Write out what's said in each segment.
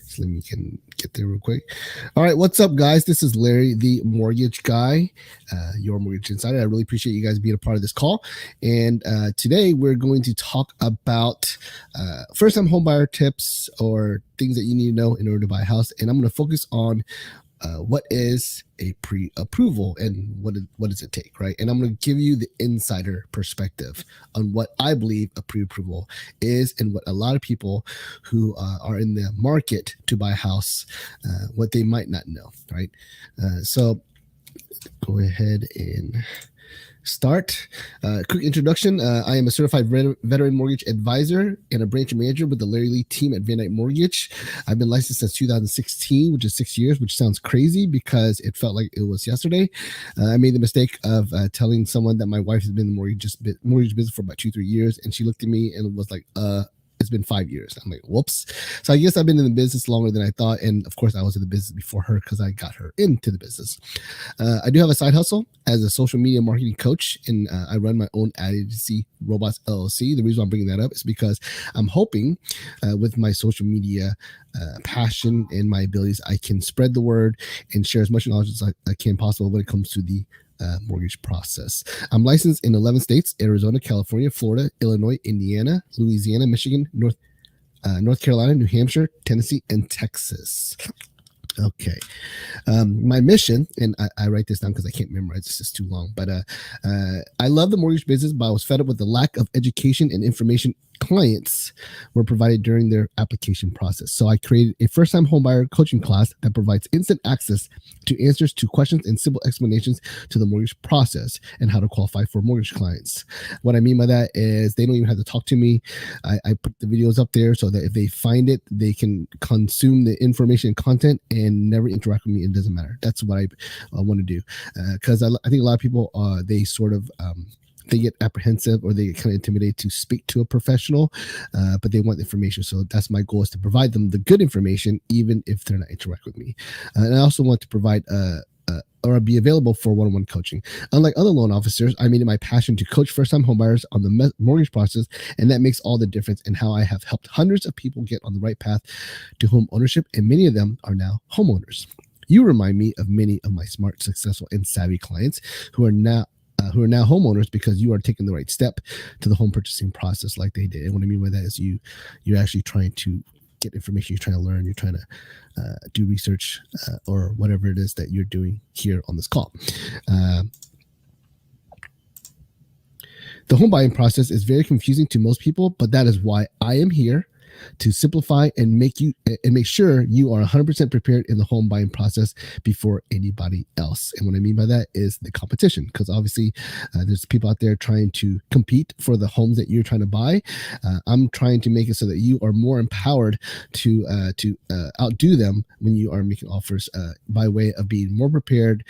So let me can get there real quick. All right, what's up, guys? This is Larry, the mortgage guy, your mortgage insider. I really appreciate you guys being a part of this call. And today we're going to talk about first-time homebuyer tips or things that you need to know in order to buy a house. And I'm going to focus on what is a pre-approval and what does it take, right? And I'm going to give you the insider perspective on what I believe a pre-approval is and what a lot of people who are in the market to buy a house, what they might not know, right? So go ahead and start. Quick introduction. I am a certified veteran mortgage advisor and a branch manager with the Larry Lee team at Van Dyke Mortgage. I've been licensed since 2016, which is 6 years, which sounds crazy because it felt like it was yesterday. I made the mistake of telling someone that my wife has been in the mortgage business for about 2-3 years, and she looked at me and was like, it's been 5 years. I'm like, whoops. So I guess I've been in the business longer than I thought. And of course, I was in the business before her because I got her into the business. I do have a side hustle as a social media marketing coach, and I run my own ad agency, Robots LLC. The reason I'm bringing that up is because I'm hoping with my social media passion and my abilities, I can spread the word and share as much knowledge as I can possible when it comes to the mortgage process. I'm licensed in 11 states: Arizona, California, Florida, Illinois, Indiana, Louisiana, Michigan, North Carolina, New Hampshire, Tennessee, and Texas. Okay. My mission, and I write this down because I can't memorize this, is too long, but I love the mortgage business, but I was fed up with the lack of education and information clients were provided during their application process. So I created a first-time homebuyer coaching class that provides instant access to answers to questions and simple explanations to the mortgage process and how to qualify for mortgage clients. What I mean by that is they don't even have to talk to me. I put the videos up there so that if they find it, they can consume the information and content and never interact with me. It doesn't matter. That's what I want to do. Because I think a lot of people, they sort of... they get apprehensive or they get kind of intimidated to speak to a professional, but they want information. So that's my goal, is to provide them the good information, even if they're not interact with me. And I also want to provide or be available for one-on-one coaching. Unlike other loan officers, I made it my passion to coach first-time homebuyers on the mortgage process, and that makes all the difference in how I have helped hundreds of people get on the right path to home ownership, and many of them are now homeowners. You remind me of many of my smart, successful, and savvy clients who are now homeowners because you are taking the right step to the home purchasing process like they did. And what I mean by that is you're actually trying to get information, you're trying to learn, you're trying to do research or whatever it is that you're doing here on this call. The home buying process is very confusing to most people, but that is why I am here to simplify and make sure you are 100% prepared in the home buying process before anybody else. And what I mean by that is the competition, because obviously there's people out there trying to compete for the homes that you're trying to buy. I'm trying to make it so that you are more empowered to outdo them when you are making offers by way of being more prepared,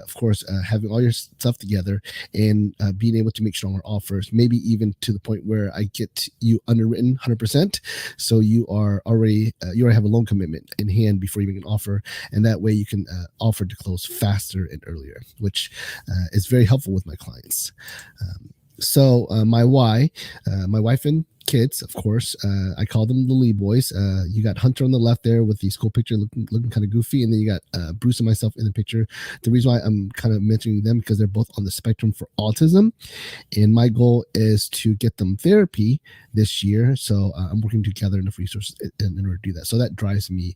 of course, having all your stuff together and being able to make stronger offers, maybe even to the point where I get you underwritten 100%. So you already have a loan commitment in hand before you make an offer, and that way you can offer to close faster and earlier, which is very helpful with my clients. So my why, my wife and kids, of course, I call them the Lee boys. You got Hunter on the left there with the school picture looking kind of goofy, and then you got Bruce and myself in the picture. The reason why I'm kind of mentioning them because they're both on the spectrum for autism, and my goal is to get them therapy this year. So I'm working to gather enough resources in order to do that. So that drives me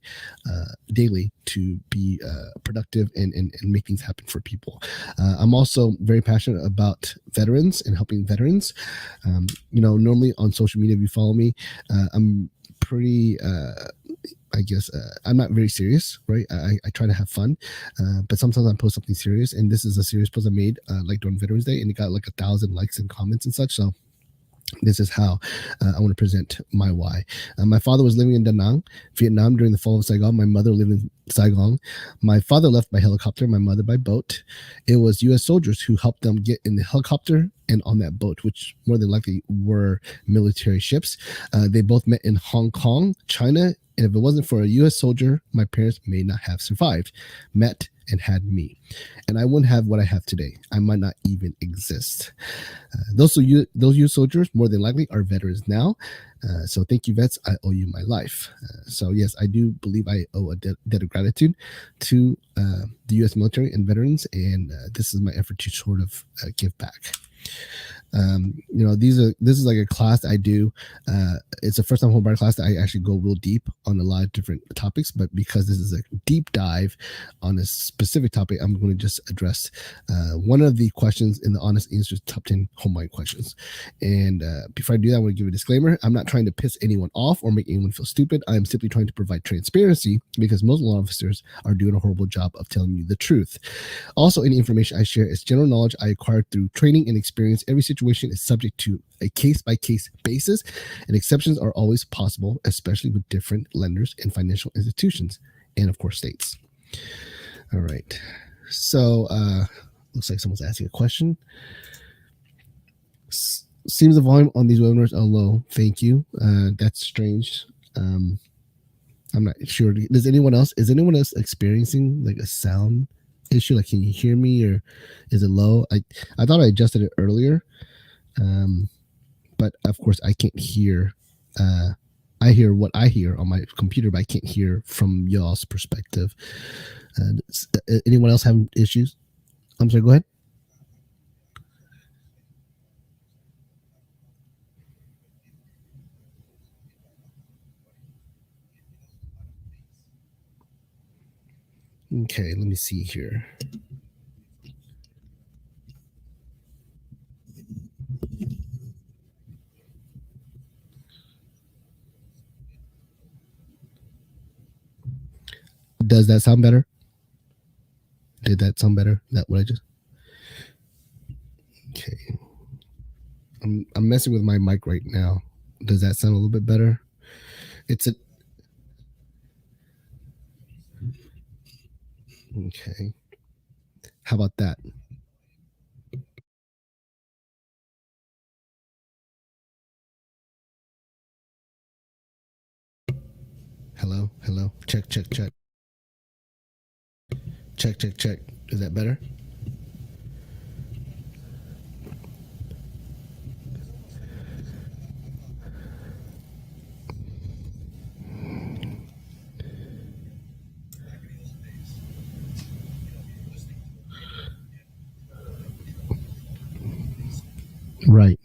daily to be productive and make things happen for people. I'm also very passionate about veterans and helping veterans. Normally on social media, if you follow me, I'm pretty I'm not very serious, right? I try to have fun, but sometimes I post something serious, and this is a serious post I made like during Veterans Day, and it got like 1,000 likes and comments and such. So this is how I want to present my why. My father was living in Da Nang, Vietnam during the fall of Saigon. My mother lived in Saigon. My father left by helicopter, my mother by boat. It was U.S. soldiers who helped them get in the helicopter and on that boat, which more than likely were military ships. They both met in Hong Kong, China, and if it wasn't for a U.S. soldier, my parents may not have survived. Met and had me, and I wouldn't have what I have today. I might not even exist. Those you soldiers more than likely are veterans now. So thank you, vets. I owe you my life. So yes, I do believe I owe a debt of gratitude to the U.S. military and veterans, and this is my effort to sort of give back. This is like a class I do. It's a first time homebuyer class that I actually go real deep on a lot of different topics, but because this is a deep dive on a specific topic, I'm going to just address one of the questions in the Honest Answers top 10 homebuying questions. And before I do that, I want to give a disclaimer. I'm not trying to piss anyone off or make anyone feel stupid. I'm simply trying to provide transparency because most law officers are doing a horrible job of telling you the truth. Also, any information I share is general knowledge I acquired through training and experience. Every situation is subject to a case-by-case basis, and exceptions are always possible, especially with different lenders and financial institutions, and of course, states. All right. So, looks like someone's asking a question. Seems the volume on these webinars are low. Thank you. That's strange. I'm not sure. Is anyone else experiencing like a sound issue? Like, can you hear me, or is it low? I thought I adjusted it earlier, but of course I can't hear. I hear what I hear on my computer, but I can't hear from y'all's perspective. Anyone else having issues? I'm sorry, go ahead. Okay, let me see here. Does that sound better? Did that sound better? That what I just? Okay. I'm messing with my mic right now. Does that sound a little bit better? It's a. Okay. How about that? Hello, hello. Check, check, check. Check, check, check. Is that better? Right.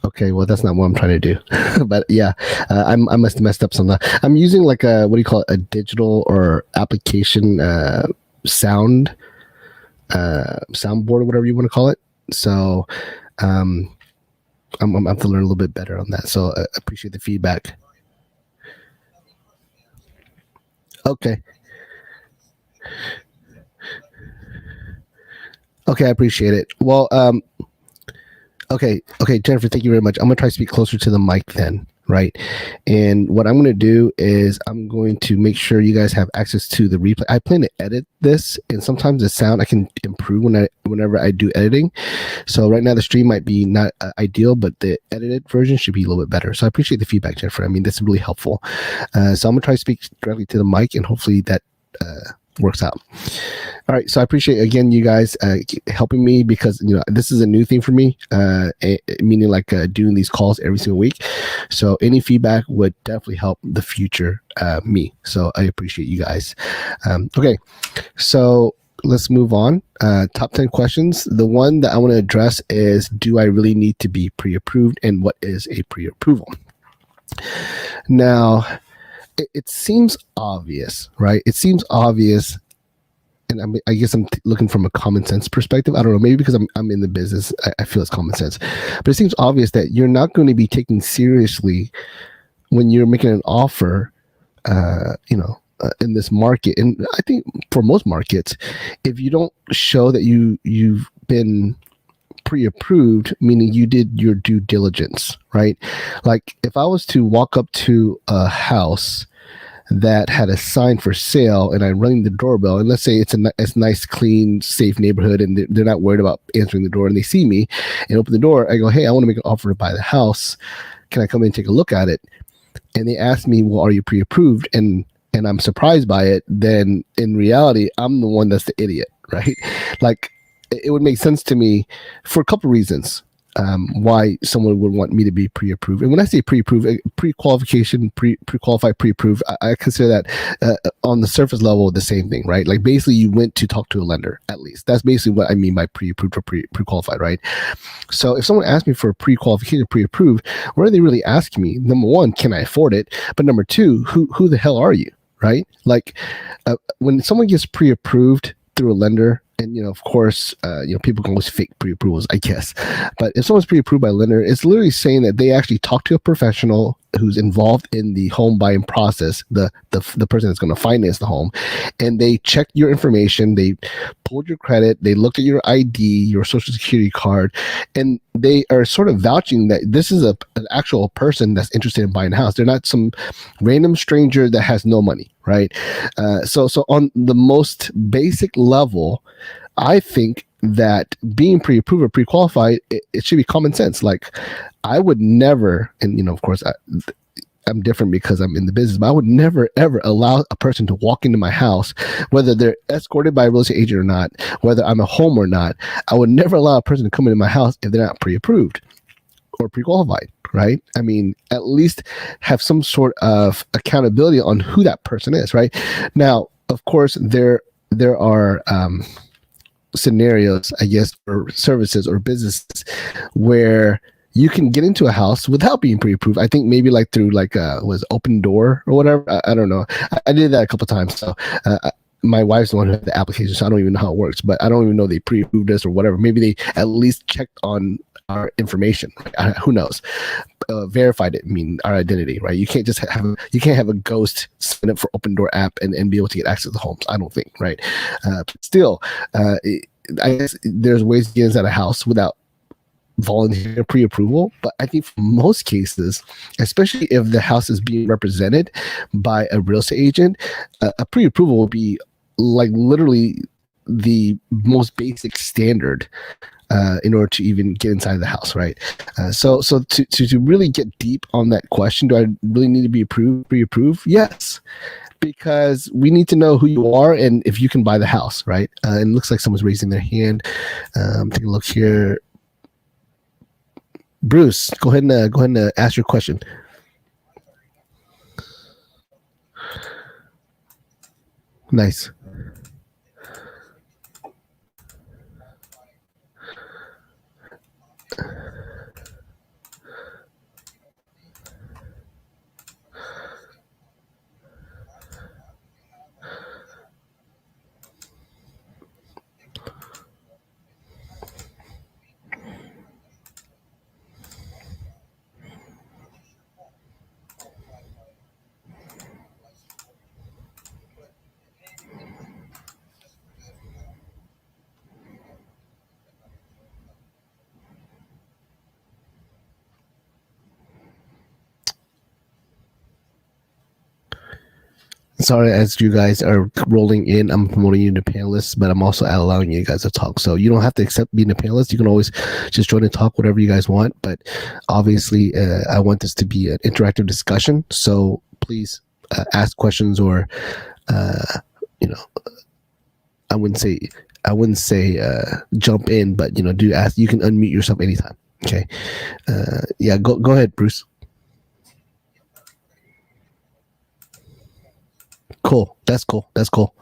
Okay, well, that's not what I'm trying to do. But yeah, I must have messed up something. I'm using like a, what do you call it, a digital or application soundboard or whatever you want to call it. So I'm have to learn a little bit better on that. So I appreciate the feedback. Okay. Okay, I appreciate it. Well, okay, Jennifer, thank you very much. I'm gonna try to speak closer to the mic then, right? And what I'm gonna do is I'm going to make sure you guys have access to the replay. I plan to edit this, and sometimes the sound I can improve whenever I do editing. So right now the stream might be not ideal, but the edited version should be a little bit better. So I appreciate the feedback, Jennifer. I mean, this is really helpful. So I'm gonna try to speak directly to the mic, and hopefully that works out. All right, so I appreciate again you guys helping me, because this is a new thing for me, meaning like doing these calls every single week. So any feedback would definitely help the future me. So I appreciate you guys. Okay, so let's move on. Top 10 questions. The one that I want to address is, do I really need to be pre-approved, and what is a pre-approval? Now, it seems obvious, right? It seems obvious, and I guess I'm looking from a common sense perspective. I don't know, maybe because I'm in the business, I feel it's common sense. But it seems obvious that you're not going to be taken seriously when you're making an offer, in this market. And I think for most markets, if you don't show that you've been pre-approved, meaning you did your due diligence, right? Like if I was to walk up to a house that had a sign for sale, and I ring the doorbell, and let's say it's a nice, clean, safe neighborhood, and they're not worried about answering the door, and they see me and open the door. I go, hey, I want to make an offer to buy the house. Can I come in and take a look at it? And they ask me, well, are you pre-approved? And I'm surprised by it. Then in reality, I'm the one that's the idiot, right? Like, it would make sense to me for a couple reasons. Why someone would want me to be pre-approved. And when I say pre-approved, pre-qualification, pre-qualified, pre-approved, I consider that on the surface level the same thing, right? Like, basically you went to talk to a lender, at least. That's basically what I mean by pre-approved or pre-qualified, right? So if someone asks me for a pre-qualification, pre-approved, what are they really asking me? Number one, can I afford it? But number two, who the hell are you, right? Like, when someone gets pre-approved through a lender, and of course, people can always fake pre-approvals, I guess. But if someone's pre-approved by a lender, it's literally saying that they actually talk to a professional who's involved in the home buying process, the person that's going to finance the home, and they check your information, they pulled your credit, they looked at your ID, your social security card, and they are sort of vouching that this is an actual person that's interested in buying a house. They're not some random stranger that has no money, right? So on the most basic level, I think that being pre-approved or pre-qualified, it should be common sense. Like, I would never, and of course, I'm different because I'm in the business, but I would never ever allow a person to walk into my house, whether they're escorted by a real estate agent or not, whether I'm a home or not. I would never allow a person to come into my house if they're not pre-approved or pre-qualified, right? I mean, at least have some sort of accountability on who that person is, right? Now, of course, there are scenarios, I guess, for services or businesses where you can get into a house without being pre-approved. I think maybe like through was Open Door or whatever. I don't know. I did that a couple of times. So my wife's the one who had the application, so I don't even know how it works. But I don't even know they pre-approved us or whatever. Maybe they at least checked on our information. Who knows? Verified it, mean our identity, right? You can't just have a ghost sign up for Open Door app and be able to get access to homes. I don't think, right? Still, I guess there's ways to get inside a house without volunteer pre-approval, but I think for most cases, especially if the house is being represented by a real estate agent, a pre-approval will be like literally the most basic standard in order to even get inside the house, right? So to really get deep on that question, do I really need to be pre-approved? Yes, because we need to know who you are and if you can buy the house, right? And it looks like someone's raising their hand. Take a look here. Bruce, go ahead and ask your question. Nice. Sorry, as you guys are rolling in, I'm promoting you to panelists, but I'm also allowing you guys to talk. So you don't have to accept being a panelist. You can always just join and talk whatever you guys want. But obviously, I want this to be an interactive discussion. So please ask questions, or I wouldn't say jump in, but do ask. You can unmute yourself anytime. Okay. Yeah. Go ahead, Bruce. Cool. That's cool. That's cool.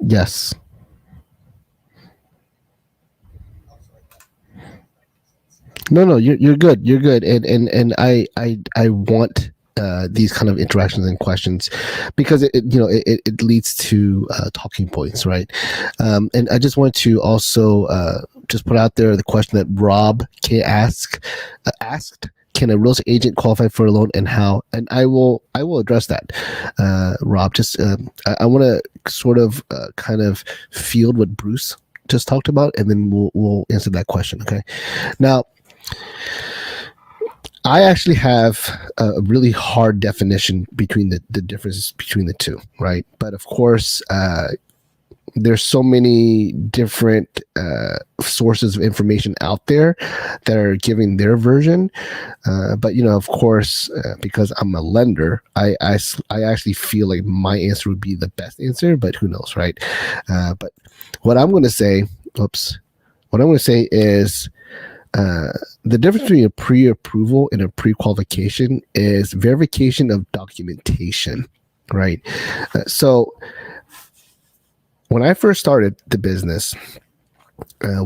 Yes. No, you're good. You're good. And I want these kind of interactions and questions because it leads to talking points, right? And I just wanted to also just put out there the question that Rob K asked. Can a real estate agent qualify for a loan, and how? And I will address that, Rob. Just I want to sort of kind of field what Bruce just talked about, and then we'll answer that question. Okay. Now, I actually have a really hard definition between the differences between the two, right? But of course, there's so many different sources of information out there that are giving their version. But of course, because I'm a lender, I actually feel like my answer would be the best answer. But who knows, right? But what I'm going to say, what I'm going to say is. The difference between a pre-approval and a pre-qualification is verification of documentation, right? So when I first started the business,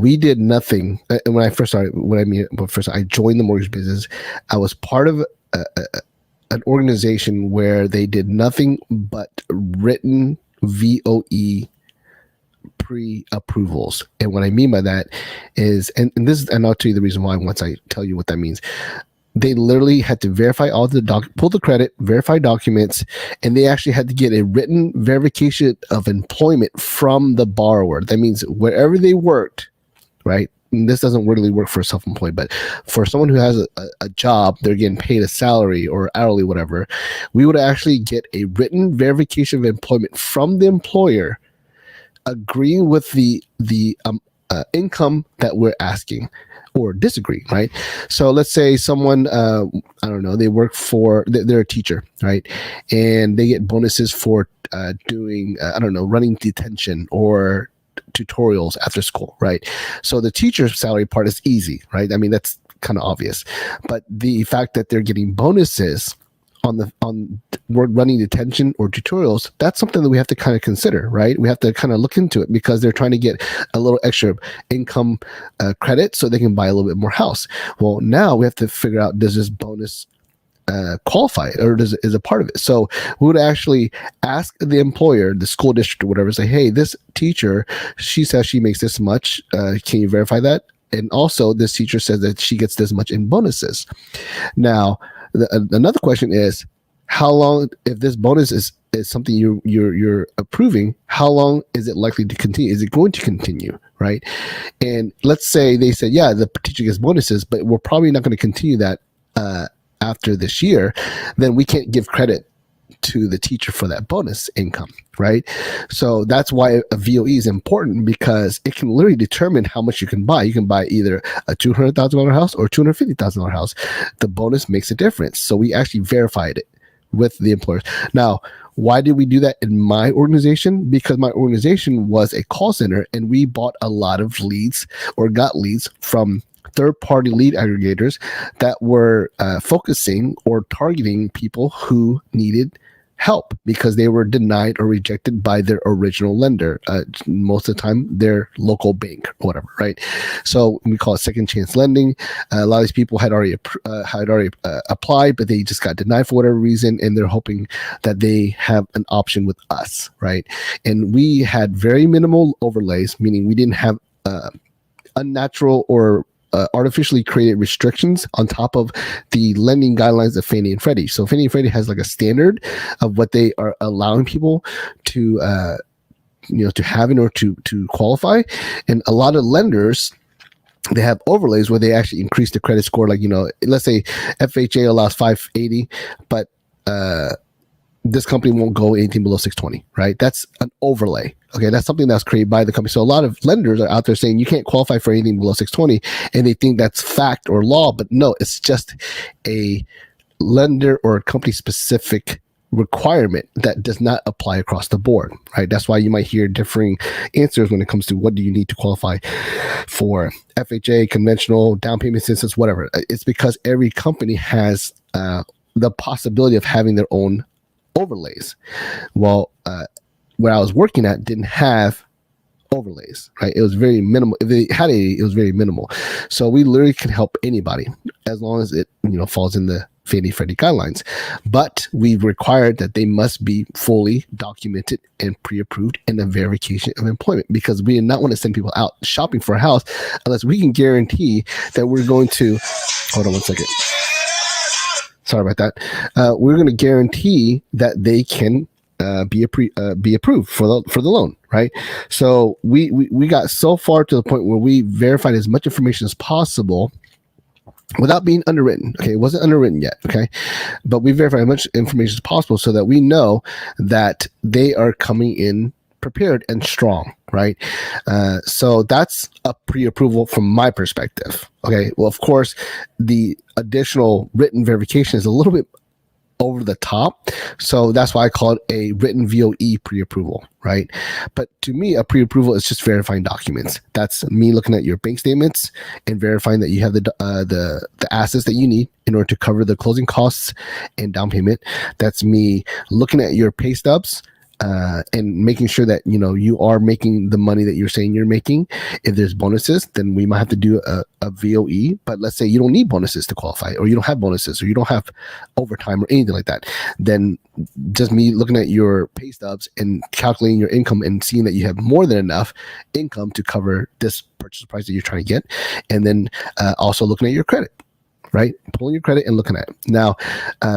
we did nothing. When I first started, I joined the mortgage business. I was part of an organization where they did nothing but written VOE pre-approvals. And what I mean by that is, and I'll tell you the reason why once I tell you what that means. They literally had to verify all pull the credit, verify documents, and they actually had to get a written verification of employment from the borrower. That means wherever they worked, right? And this doesn't really work for self-employed, but for someone who has a job, they're getting paid a salary or hourly, whatever. We would actually get a written verification of employment from the employer, agreeing with the income that we're asking, or disagree, right? So let's say someone, I don't know, they work they're a teacher, right? And they get bonuses for doing, I don't know, running detention or tutorials after school, right? So the teacher's salary part is easy, right? I mean, that's kind of obvious. But the fact that they're getting bonuses on running detention or tutorials, that's something that we have to kind of consider, right? We have to kind of look into it because they're trying to get a little extra income credit so they can buy a little bit more house. Well, now we have to figure out, does this bonus qualify, or is a part of it? So we would actually ask the employer, the school district or whatever, say, hey, this teacher, she says she makes this much. Can you verify that? And also, this teacher says that she gets this much in bonuses. Now, another question is, how long, if this bonus is something you're approving, how long is it likely to continue? Is it going to continue, right? And let's say they said, yeah, the teacher gets bonuses, but we're probably not going to continue that after this year. Then we can't give credit to the teacher for that bonus income, right? So that's why a VOE is important, because it can literally determine how much you can buy. You can buy either a $200,000 house or $250,000 house. The bonus makes a difference. So we actually verified it with the employers. Now, why did we do that in my organization? Because my organization was a call center, and we bought a lot of leads, or got leads from third-party lead aggregators that were focusing or targeting people who needed help because they were denied or rejected by their original lender, most of the time their local bank or whatever, right? So we call it second chance lending. A lot of these people had already applied, but they just got denied for whatever reason, and they're hoping that they have an option with us, right? And we had very minimal overlays, meaning we didn't have unnatural or artificially created restrictions on top of the lending guidelines of Fannie and Freddie. So Fannie and Freddie has like a standard of what they are allowing people to to have in order to qualify. And a lot of lenders, they have overlays where they actually increase the credit score. Like, let's say FHA allows 580, but this company won't go anything below 620, right? That's an overlay. Okay, that's something that's created by the company. So a lot of lenders are out there saying you can't qualify for anything below 620, and they think that's fact or law, but no, it's just a lender or company specific requirement that does not apply across the board, right? That's why you might hear differing answers when it comes to what do you need to qualify for FHA, conventional, down payment assistance, whatever. It's because every company has the possibility of having their own overlays. Well, where I was working at didn't have overlays, right? It was very minimal. If it had it was very minimal. So we literally can help anybody as long as it, falls in the Fannie Freddie guidelines. But we've required that they must be fully documented and pre-approved in a verification of employment, because we do not want to send people out shopping for a house unless we can guarantee that we're going to, hold on one second. Sorry about that. We're going to guarantee that they can be approved for the loan, right? So we got so far to the point where we verified as much information as possible without being underwritten. Okay, it wasn't underwritten yet. Okay, but we verified as much information as possible so that we know that they are coming in prepared and strong, right? So that's a pre-approval from my perspective. Okay, well, of course, the additional written verification is a little bit over the top, so that's why I call it a written VOE pre-approval, right? But to me, a pre-approval is just verifying documents. That's me looking at your bank statements and verifying that you have the assets that you need in order to cover the closing costs and down payment. That's me looking at your pay stubs and making sure that you are making the money that you're saying you're making. If there's bonuses, then we might have to do a VOE. But let's say you don't need bonuses to qualify, or you don't have bonuses, or you don't have overtime or anything like that. Then just me looking at your pay stubs and calculating your income and seeing that you have more than enough income to cover this purchase price that you're trying to get, and then also looking at your credit. Right? Pulling your credit and looking at it. Now,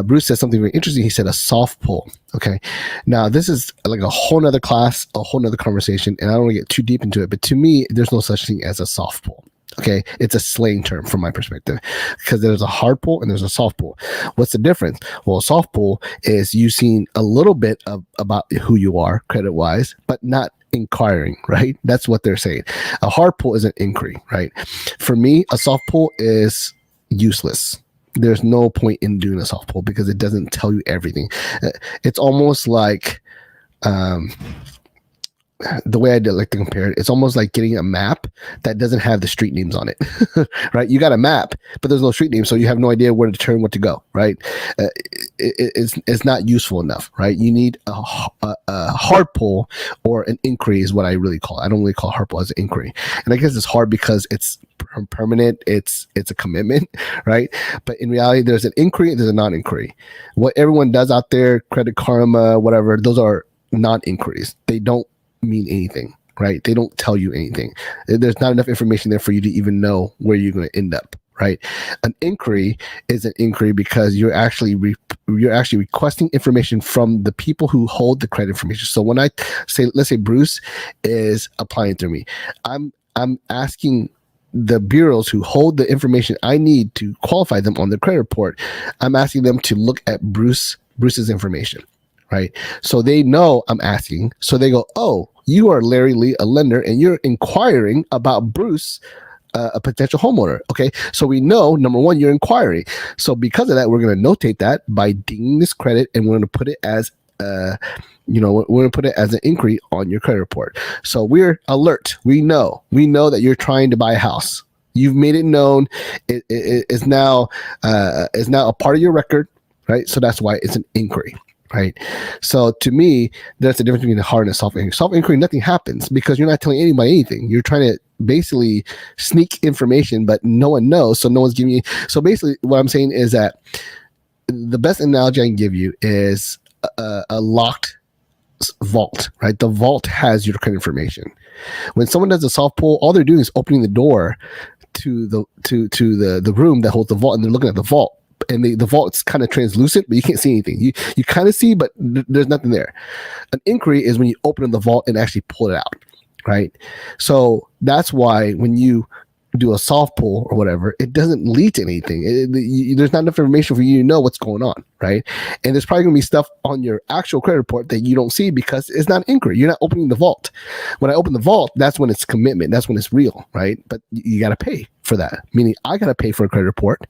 Bruce said something very interesting. He said a soft pull. Okay. Now, this is like a whole nother class, a whole nother conversation, and I don't want to get too deep into it, but to me, there's no such thing as a soft pull. Okay. It's a slang term from my perspective, because there's a hard pull and there's a soft pull. What's the difference? Well, a soft pull is you seeing a little bit about who you are credit wise, but not inquiring, right? That's what they're saying. A hard pull is an inquiry, right? For me, a soft pull is useless. There's no point in doing a soft pull because it doesn't tell you everything. It's almost like the way I like to compare it, it's almost like getting a map that doesn't have the street names on it, right? You got a map, but there's no street names, so you have no idea where to turn, what to go, right? It's not useful enough, right? You need a hard pull or an inquiry is what I really call it. I don't really call hard pull as an inquiry, and I guess it's hard because it's permanent. It's a commitment, right? But in reality, there's an inquiry, there's a non-inquiry. What everyone does out there, Credit Karma, whatever, those are non-inquiries. They don't mean anything, right? They don't tell you anything. There's not enough information there for you to even know where you're going to end up, right? An inquiry is an inquiry because you're actually requesting information from the people who hold the credit information. So when I say, let's say Bruce is applying through me, I'm asking the bureaus who hold the information I need to qualify them on the credit report. I'm asking them to look at Bruce's information. Right. So they know I'm asking. So they go, oh, you are Larry Lee, a lender, and you're inquiring about Bruce, a potential homeowner. Okay. So we know, number one, you're inquiring. So because of that, we're going to notate that by dinging this credit, and we're going to put it as we're going to put it as an inquiry on your credit report. So we're alert. We know that you're trying to buy a house. You've made it known. It is now a part of your record. Right. So that's why it's an inquiry. Right. So to me, that's the difference between the hard and soft inquiry. Soft inquiry, nothing happens because you're not telling anybody anything. You're trying to basically sneak information, but no one knows. So no one's giving you. So basically what I'm saying is that the best analogy I can give you is a locked vault, right? The vault has your credit information. When someone does a soft pull, all they're doing is opening the door to the room that holds the vault, and they're looking at the vault. And the vault's kind of translucent, but you can't see anything. You kind of see, but there's nothing there. An inquiry is when you open the vault and actually pull it out, right? So that's why when you do a soft pull or whatever, it doesn't lead to anything. There's not enough information for you to know what's going on, right? And there's probably going to be stuff on your actual credit report that you don't see because it's not an inquiry. You're not opening the vault. When I open the vault, that's when it's commitment. That's when it's real, right? But you got to pay for that, meaning I got to pay for a credit report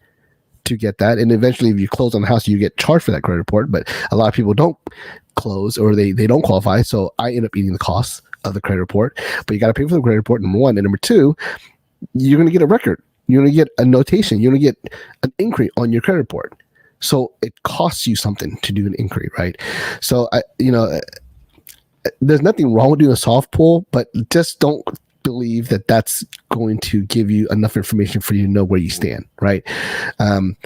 to get that, and eventually if you close on the house you get charged for that credit report, but a lot of people don't close or they don't qualify, so I end up eating the costs of the credit report. But you got to pay for the credit report, number one, and number two, you're going to get a record, you're going to get a notation, you're going to get an inquiry on your credit report, so it costs you something to do an inquiry, right? So there's nothing wrong with doing a soft pull, but just don't believe that that's going to give you enough information for you to know where you stand, right?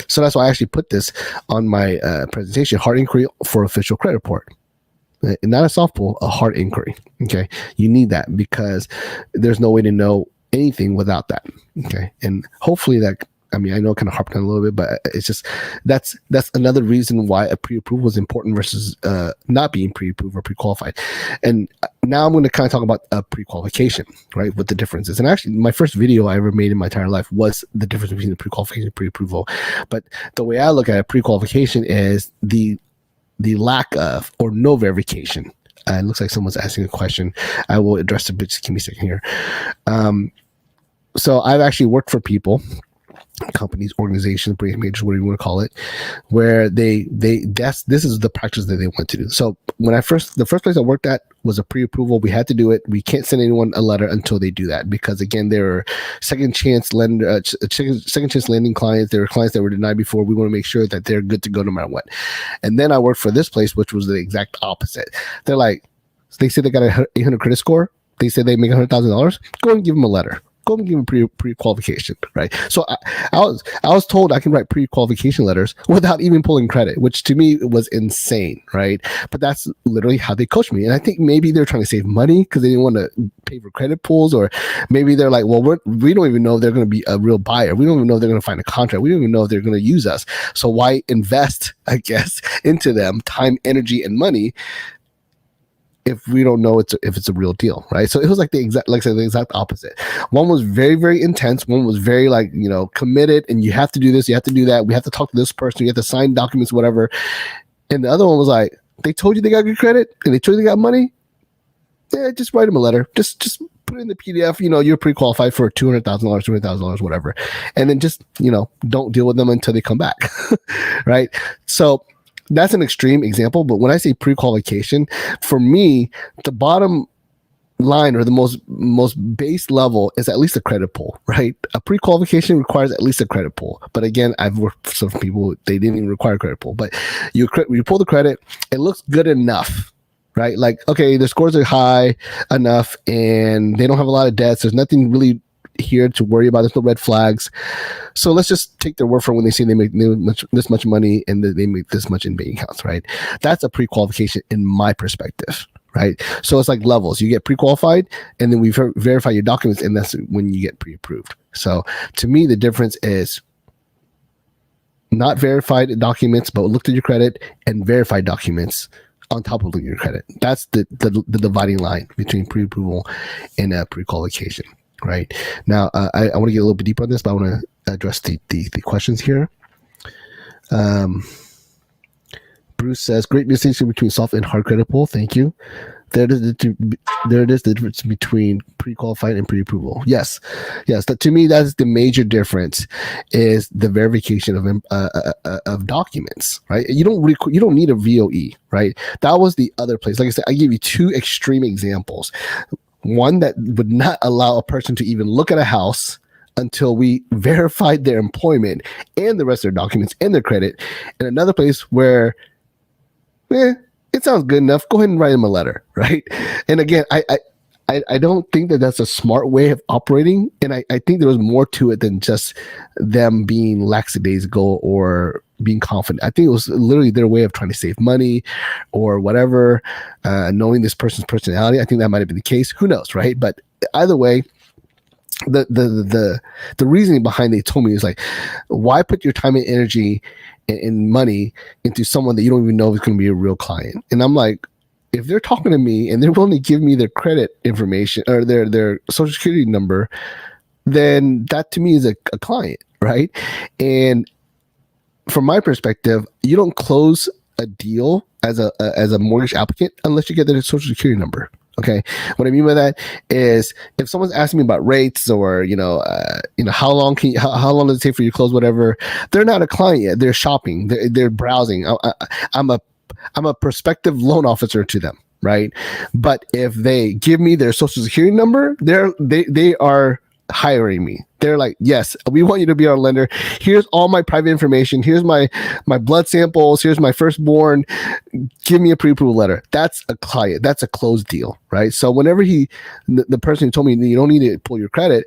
So that's why I actually put this on my presentation: hard inquiry for official credit report. Not a soft pull, a hard inquiry. Okay, you need that because there's no way to know anything without that. Okay, and hopefully that. I mean, I know I kind of harped on a little bit, but it's just that's another reason why a pre-approval is important versus not being pre-approved or pre-qualified. And now I'm going to kind of talk about a pre-qualification, right? What the difference is. And actually, my first video I ever made in my entire life was the difference between the pre-qualification and pre-approval. But the way I look at it, pre-qualification is the lack of or no verification. It looks like someone's asking a question. I will address it, but just give me a second here. So I've actually worked for people, companies, organizations, brand majors, whatever you want to call it, where this is the practice that they want to do. So when the first place I worked at was a pre-approval. We had to do it. We can't send anyone a letter until they do that, because again, there are second chance lending clients. There are clients that were denied before. We want to make sure that they're good to go no matter what. And then I worked for this place, which was the exact opposite. They're like, they say they got a 800 credit score. They say they make $100,000. Go and give them a letter. Go and give them pre-qualification, right? So I was told I can write pre-qualification letters without even pulling credit, which to me was insane, right? But that's literally how they coached me. And I think maybe they're trying to save money because they didn't want to pay for credit pulls, or maybe they're like, well, we don't even know if they're going to be a real buyer. We don't even know if they're going to find a contract. We don't even know if they're going to use us. So why invest, I guess, into them time, energy, and money if we don't know if it's a real deal, right? So it was like the exact opposite. One was very, very intense. One was very committed, and you have to do this, you have to do that. We have to talk to this person. You have to sign documents, whatever. And the other one was like, they told you they got good credit and they told you they got money. Yeah, just write them a letter. Just put it in the PDF. You're pre-qualified for $200,000, $200,000, whatever. And then just don't deal with them until they come back, right? So that's an extreme example, but when I say pre-qualification, for me, the bottom line or the most base level is at least a credit pull, right? A pre-qualification requires at least a credit pull. But again, I've worked for some people, they didn't even require a credit pull. But you pull the credit, it looks good enough, right? Like, okay, their scores are high enough and they don't have a lot of debts. There's nothing really here to worry about. There's no red flags. So let's just take their word for when they say they make this much money and they make this much in bank accounts, right? That's a pre-qualification in my perspective, right? So it's like levels. You get pre-qualified and then we verify your documents, and that's when you get pre-approved. So to me, the difference is not verified documents, but looked at your credit, and verified documents on top of your credit. That's the dividing line between pre-approval and pre-qualification. Right now, I want to get a little bit deeper on this, but I want to address the questions here. Bruce says, great distinction between soft and hard credit pull. Thank you. There it is, the difference between pre-qualified and pre-approval. Yes. To me, that's the major difference, is the verification of documents, right? You don't need a VOE, right? That was the other place. Like I said, I gave you two extreme examples. One that would not allow a person to even look at a house until we verified their employment and the rest of their documents and their credit. And another place where, it sounds good enough. Go ahead and write them a letter, right? And again, I don't think that that's a smart way of operating. And I think there was more to it than just them being lackadaisical or being confident. I think it was literally their way of trying to save money or whatever, knowing this person's personality. I think that might have been the case. Who knows, right? But either way, the reasoning behind it told me is like, why put your time and energy and money into someone that you don't even know is going to be a real client? And I'm like, if they're talking to me and they're willing to give me their credit information or their social security number, then that to me is a client, right? And from my perspective, you don't close a deal as a mortgage applicant unless you get their social security number. Okay, what I mean by that is if someone's asking me about rates or how long does it take for you to close whatever, they're not a client yet. They're shopping. They're browsing. I'm a prospective loan officer to them, right? But if they give me their social security number, they are hiring me. They're like, yes, we want you to be our lender. Here's all my private information. Here's my blood samples. Here's my firstborn. Give me a pre-approval letter. That's a client. That's a closed deal, right? So whenever the person who told me you don't need to pull your credit,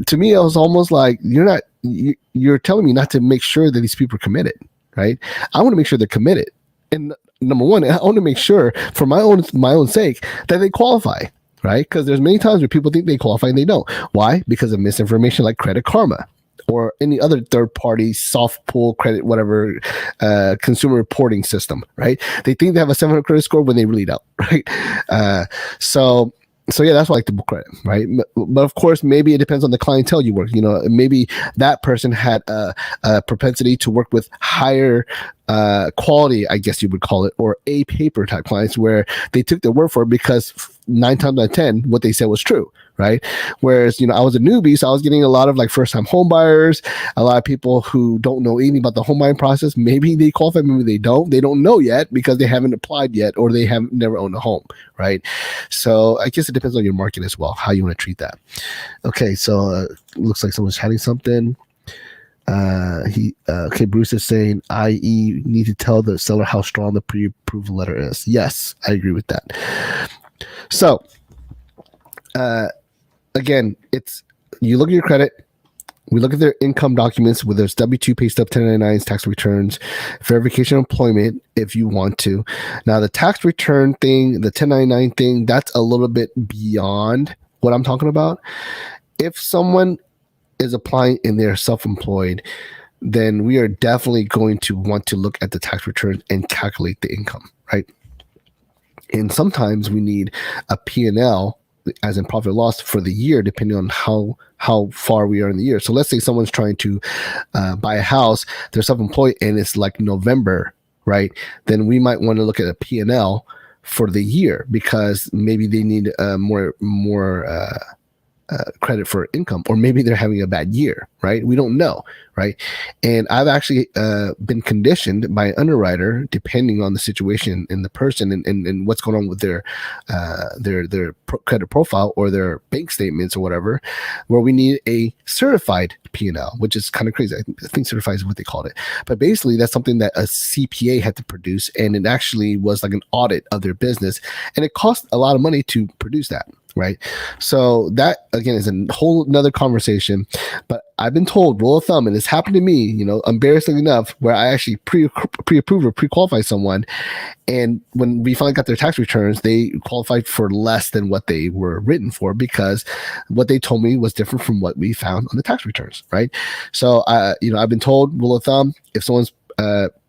to me, it was almost like you're telling me not to make sure that these people are committed, right? I want to make sure they're committed. And number one, I want to make sure for my own sake that they qualify. Right? Because there's many times where people think they qualify and they don't. Why? Because of misinformation like Credit Karma or any other third-party soft pull credit, whatever, consumer reporting system, right? They think they have a 700 credit score when they really don't, right? So yeah, that's why I like to book credit, right? But of course, maybe it depends on the clientele you work. Maybe that person had a propensity to work with higher quality, I guess you would call it, or A paper type clients where they took their word for it because 9 times out of 10, what they said was true, right? Whereas, I was a newbie, so I was getting a lot of like first-time home buyers, a lot of people who don't know anything about the home buying process. Maybe they qualify, maybe they don't. They don't know yet because they haven't applied yet or they have never owned a home, right? So I guess it depends on your market as well, how you want to treat that. Okay, so looks like someone's chatting something. Bruce is saying, i.e., need to tell the seller how strong the pre-approval letter is. Yes, I agree with that. So, again, you look at your credit, we look at their income documents, whether it's W-2, pay stub, 1099s, tax returns, verification of employment, if you want to. Now, the tax return thing, the 1099 thing, that's a little bit beyond what I'm talking about. If someone is applying and they're self-employed, then we are definitely going to want to look at the tax return and calculate the income, right? And sometimes we need a P&L, as in profit or loss, for the year, depending on how far we are in the year. So let's say someone's trying to buy a house, they're self-employed, and it's like November, right? Then we might want to look at a P&L for the year because maybe they need more credit for income, or maybe they're having a bad year, right? We don't know, right? And I've actually been conditioned by an underwriter, depending on the situation and the person and what's going on with their credit profile or their bank statements or whatever, where we need a certified P&L, which is kind of crazy. I think certified is what they called it. But basically, that's something that a CPA had to produce, and it actually was like an audit of their business, and it cost a lot of money to produce that. Right. So that, again, is a whole nother conversation. But I've been told, rule of thumb, and it's happened to me, embarrassingly enough, where I actually pre-approve or pre-qualify someone. And when we finally got their tax returns, they qualified for less than what they were written for because what they told me was different from what we found on the tax returns. Right. So, I've been told, rule of thumb, if someone's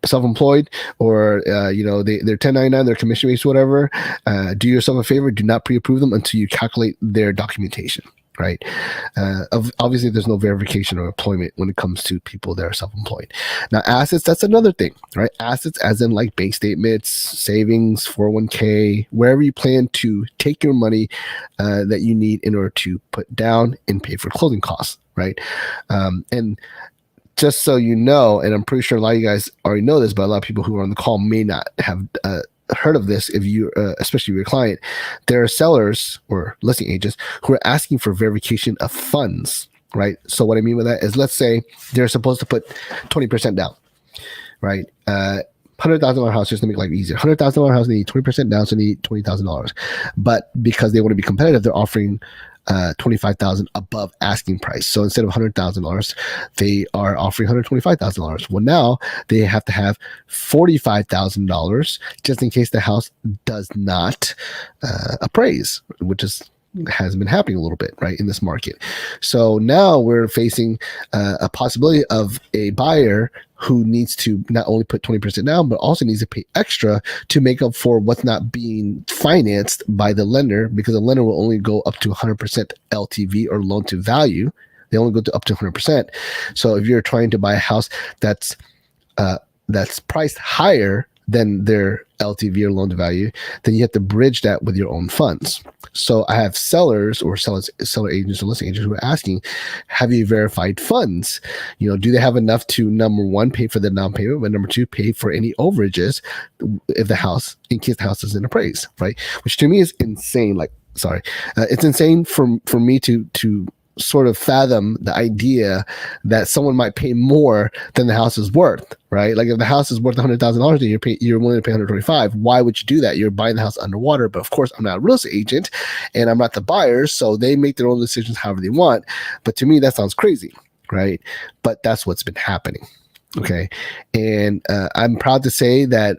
self-employed or they're 1099, they're commission based, whatever, do yourself a favor, do not pre-approve them until you calculate their documentation, right? Obviously there's no verification or employment when it comes to people that are self-employed. Now assets, that's another thing, right? Assets as in like bank statements, savings, 401k, wherever you plan to take your money that you need in order to put down and pay for closing costs, right? And just so you know, and I'm pretty sure a lot of you guys already know this, but a lot of people who are on the call may not have heard of this. If you, especially your client, there are sellers or listing agents who are asking for verification of funds, right? So what I mean by that is, let's say they're supposed to put 20% down, right? $100,000 house, just to make life easier. $100,000 house, they need 20% down, so they need $20,000. But because they want to be competitive, they're offering $25,000 above asking price. So instead of $100,000, they are offering $125,000. Well, now they have to have $45,000 just in case the house does not appraise, which has been happening a little bit, right, in this market. So now we're facing a possibility of a buyer who needs to not only put 20% down, but also needs to pay extra to make up for what's not being financed by the lender, because the lender will only go up to 100% LTV or loan to value. They only go to up to 100%. So if you're trying to buy a house that's priced higher than their LTV or loan to value, then you have to bridge that with your own funds. So I have sellers or seller agents or listing agents who are asking, have you verified funds? Do they have enough to, number one, pay for the down payment, but number two, pay for any overages in case the house isn't appraised, right? Which to me is insane. It's insane for me to sort of fathom the idea that someone might pay more than the house is worth, right? Like if the house is worth $100,000 and you're willing to pay 125, why would you do that? You're buying the house underwater. But of course, I'm not a real estate agent and I'm not the buyer, so they make their own decisions however they want. But to me, that sounds crazy, right? But that's what's been happening. Okay. And I'm proud to say that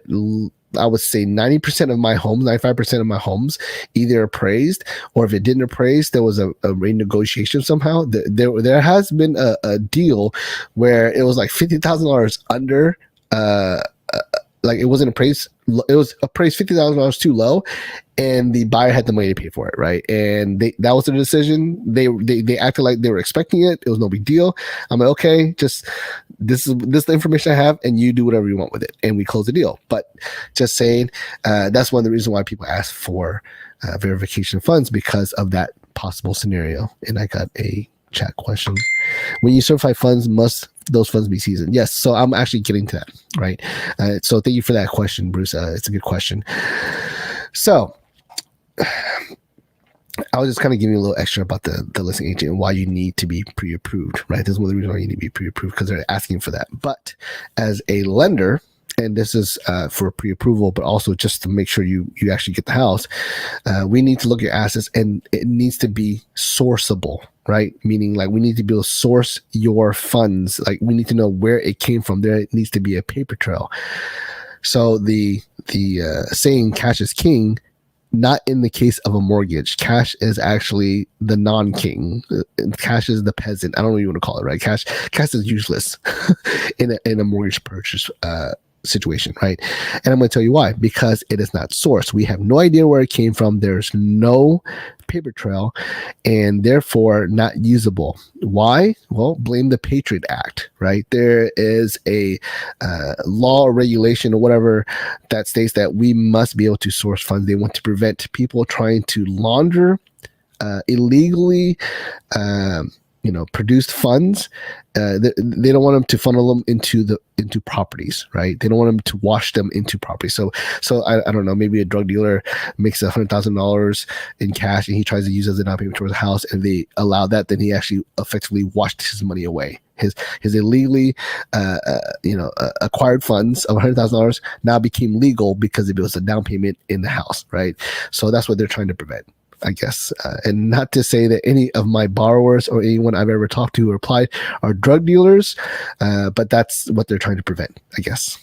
I would say 90% of my homes, 95% of my homes either appraised, or if it didn't appraise, there was a renegotiation somehow. There has been a deal where it was like $50,000 under, like it wasn't appraised. It was appraised $50,000 too low, and the buyer had the money to pay for it, right? And that was their decision. They acted like they were expecting it. It was no big deal. I'm like, okay, just this is the information I have, and you do whatever you want with it. And we close the deal. But just saying, that's one of the reasons why people ask for verification funds, because of that possible scenario. And I got a chat question. When you certify funds, must those funds be seasoned? Yes. So I'm actually getting to that, right? So thank you for that question, Bruce. It's a good question. So I was just kind of giving you a little extra about the listing agent and why you need to be pre-approved, right? This is one of the reasons why you need to be pre-approved, because they're asking for that. But as a lender, and this is for pre-approval, but also just to make sure you actually get the house, we need to look at your assets, and it needs to be sourceable, right? Meaning, like, we need to be able to source your funds. Like, we need to know where it came from. There needs to be a paper trail. So the saying "cash is king," not in the case of a mortgage. Cash is actually the non-king. Cash is the peasant. I don't know what you want to call it, right? Cash is useless in a mortgage purchase situation, right? And I'm going to tell you why. Because it is not sourced. We have no idea where it came from. There's no paper trail, and therefore not usable. Why? Well, blame the Patriot Act, right? There is a law or regulation or whatever that states that we must be able to source funds. They want to prevent people trying to launder illegally produced funds. They don't want them to funnel them into properties, right? They don't want them to wash them into property. So I don't know, maybe a drug dealer makes $100,000 in cash and he tries to use it as a down payment towards a house, and they allow that, then he actually effectively washed his money away. His illegally acquired funds of $100,000 now became legal because it was a down payment in the house, right? So that's what they're trying to prevent, I guess. And not to say that any of my borrowers or anyone I've ever talked to or applied are drug dealers, but that's what they're trying to prevent, I guess.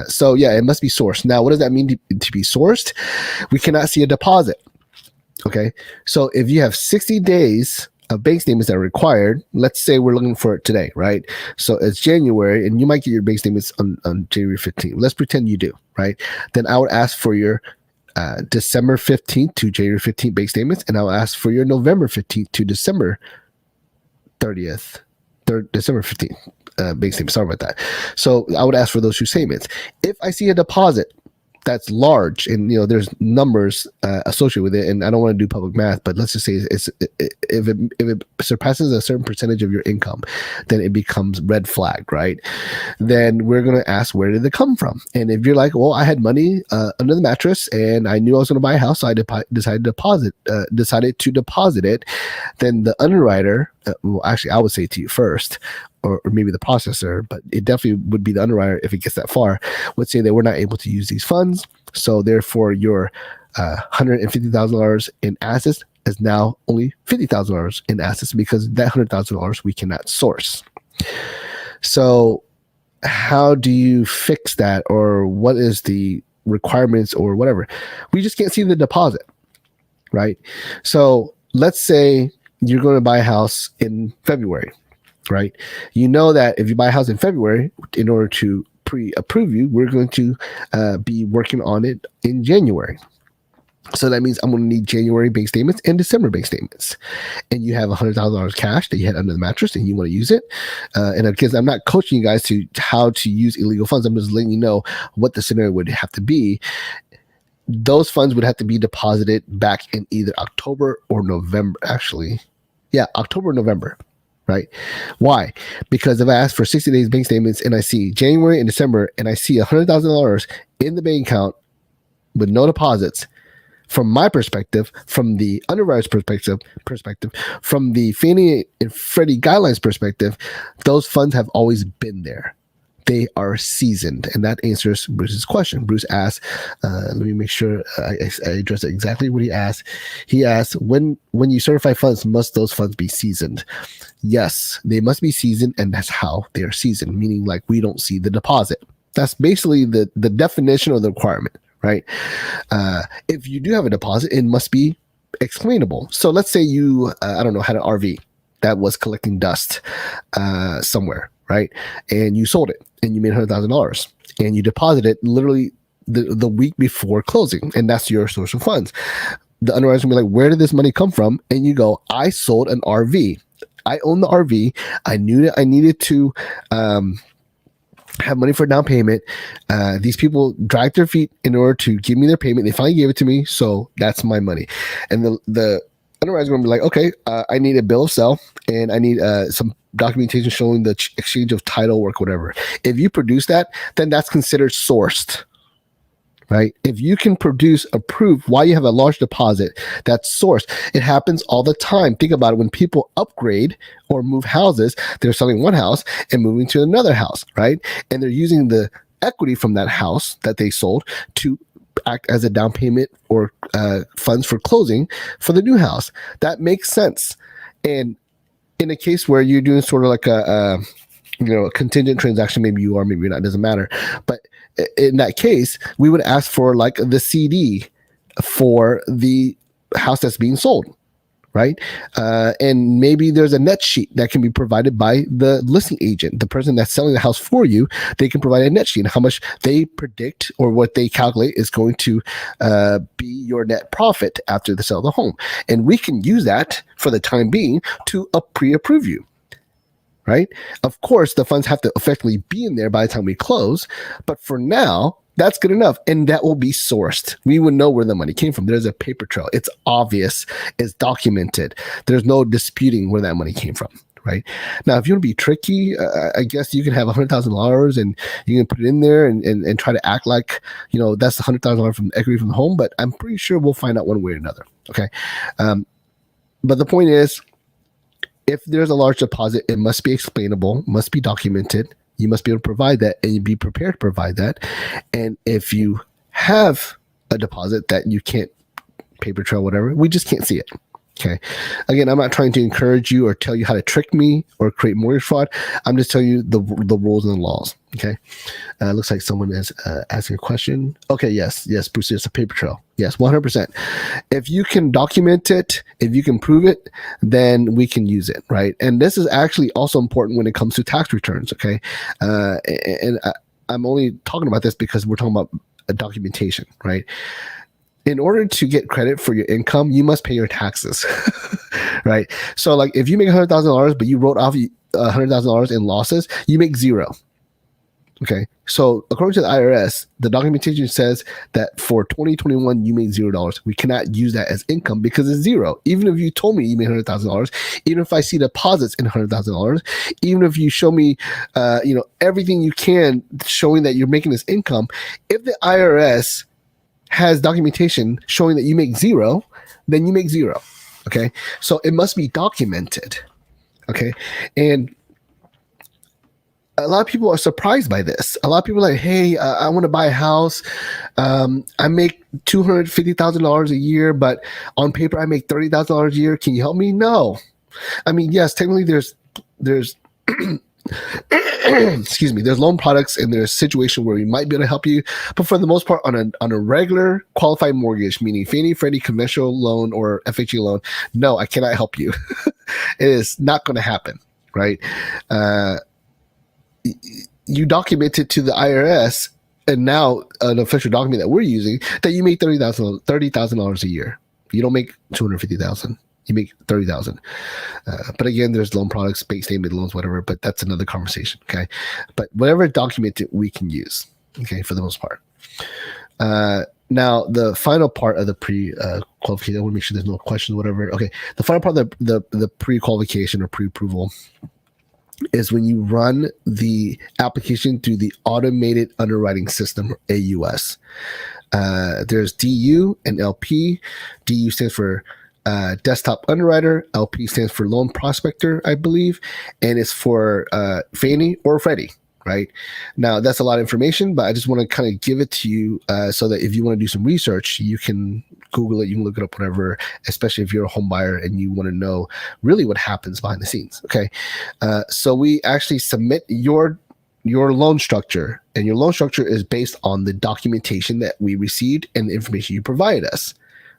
So yeah, it must be sourced. Now, what does that mean to be sourced? We cannot see a deposit. Okay. So if you have 60 days of bank statements that are required, let's say we're looking for it today, right? So it's January, and you might get your bank statements on January 15th. Let's pretend you do, right? Then I would ask for your December 15th to January 15th bank statements, and I'll ask for your November 15th to December 30th, December 15th bank statements. Sorry about that. So I would ask for those two statements. If I see a deposit that's large, and there's numbers associated with it, and I don't want to do public math, but let's just say if it surpasses a certain percentage of your income, then it becomes red flag, right? Then we're going to ask, where did it come from? And if you're like, well, I had money under the mattress and I knew I was going to buy a house, so I decided to deposit it, then the underwriter, well, actually, I would say to you first, or maybe the processor, but it definitely would be the underwriter if it gets that far, would say that we're not able to use these funds. So therefore, your $150,000 in assets is now only $50,000 in assets, because that $100,000 we cannot source. So how do you fix that, or what is the requirements or whatever? We just can't see the deposit, right? So let's say you're going to buy a house in February, right? You know that if you buy a house in February, in order to pre-approve you, we're going to be working on it in January. So that means I'm going to need January bank statements and December bank statements. And you have $100,000 cash that you had under the mattress and you want to use it. And because I'm not coaching you guys to how to use illegal funds, I'm just letting you know what the scenario would have to be. Those funds would have to be deposited back in either October or November, actually. Yeah, October or November. Right? Why? Because if I ask for 60 days bank statements and I see January and December and I see $100,000 in the bank account with no deposits, from my perspective, from the underwriter's perspective, from the Fannie and Freddie guidelines perspective, those funds have always been there. They are seasoned, and that answers Bruce's question. Bruce asked, let me make sure I address exactly what he asked. He asked, when you certify funds, must those funds be seasoned? Yes, they must be seasoned, and that's how they are seasoned, meaning like we don't see the deposit. That's basically the definition of the requirement, right? If you do have a deposit, it must be explainable. So let's say you, I don't know, had an RV that was collecting dust somewhere, right? And you sold it and you made $100,000 and you deposited literally the week before closing, and that's your source of funds. The underwriter's gonna be like, where did this money come from? And you go, I sold an RV. I own the RV. I knew that I needed to have money for down payment. These people dragged their feet in order to give me their payment. They finally gave it to me, so that's my money. And the underwriter's going to be like, okay, I need a bill of sale and I need some documentation showing the exchange of title work, whatever. If you produce that, then that's considered sourced, right? If you can produce a proof why you have a large deposit that's sourced, it happens all the time. Think about it. When people upgrade or move houses, they're selling one house and moving to another house, right? And they're using the equity from that house that they sold to act as a down payment or funds for closing for the new house. That makes sense. And in a case where you're doing sort of like a contingent transaction, maybe you are, maybe you're not, it doesn't matter. But in that case, we would ask for like the CD for the house that's being sold, right? And maybe there's a net sheet that can be provided by the listing agent, the person that's selling the house for you. They can provide a net sheet, how much they predict or what they calculate is going to be your net profit after the sale of the home. And we can use that for the time being to pre-approve you. Right? Of course, the funds have to effectively be in there by the time we close, but for now, that's good enough, and that will be sourced. We would know where the money came from. There's a paper trail. It's obvious. It's documented. There's no disputing where that money came from. Right? Now, if you want to be tricky, I guess you can have $100,000 and you can put it in there and try to act like, that's $100,000 from equity from the home, but I'm pretty sure we'll find out one way or another. Okay. But the point is, if there's a large deposit, it must be explainable, must be documented. You must be able to provide that, and you be prepared to provide that. And if you have a deposit that you can't paper trail, whatever, we just can't see it. Okay. Again, I'm not trying to encourage you or tell you how to trick me or create mortgage fraud. I'm just telling you the rules and the laws. Okay. Looks like someone is asking a question. Okay. Yes, Bruce, it's a paper trail. Yes, 100%. If you can document it, if you can prove it, then we can use it. Right. And this is actually also important when it comes to tax returns. Okay. And I'm only talking about this because we're talking about documentation, right? In order to get credit for your income, you must pay your taxes, right? So like if you make $100,000, but you wrote off $100,000 in losses, you make zero. Okay. So according to the IRS, the documentation says that for 2021, you made $0. We cannot use that as income because it's zero. Even if you told me you made $100,000, even if I see deposits in $100,000, even if you show me, everything you can showing that you're making this income, if the IRS has documentation showing that you make zero, then you make zero. Okay. So it must be documented. Okay. And a lot of people are surprised by this. A lot of people are like, hey, I want to buy a house. I make $250,000 a year, but on paper I make $30,000 a year. Can you help me? No. I mean, yes, technically there's excuse me, there's loan products and there's a situation where we might be able to help you, but for the most part on a regular qualified mortgage, meaning Fannie, Freddie, conventional loan or FHA loan, no, I cannot help you. It is not going to happen, right? You document it to the IRS, and now an official document that we're using that you make $30,000 a year. You don't make $250,000. You make $30,000. But again, there's loan products, bank statement loans, whatever, but that's another conversation. Okay. But whatever document we can use, okay, for the most part. Now the final part of the pre-qualification, I want to make sure there's no questions, whatever. Okay. The final part of the pre-qualification or pre-approval is when you run the application through the automated underwriting system, AUS. There's DU and LP. DU stands for desktop underwriter. LP stands for loan prospector, I believe, and it's for Fannie or Freddie. Right now, that's a lot of information, but I just want to kind of give it to you so that if you want to do some research, you can Google it, you can look it up, whatever. Especially if you're a home buyer and you want to know really what happens behind the scenes. Okay, so we actually submit your loan structure, and your loan structure is based on the documentation that we received and the information you provide us.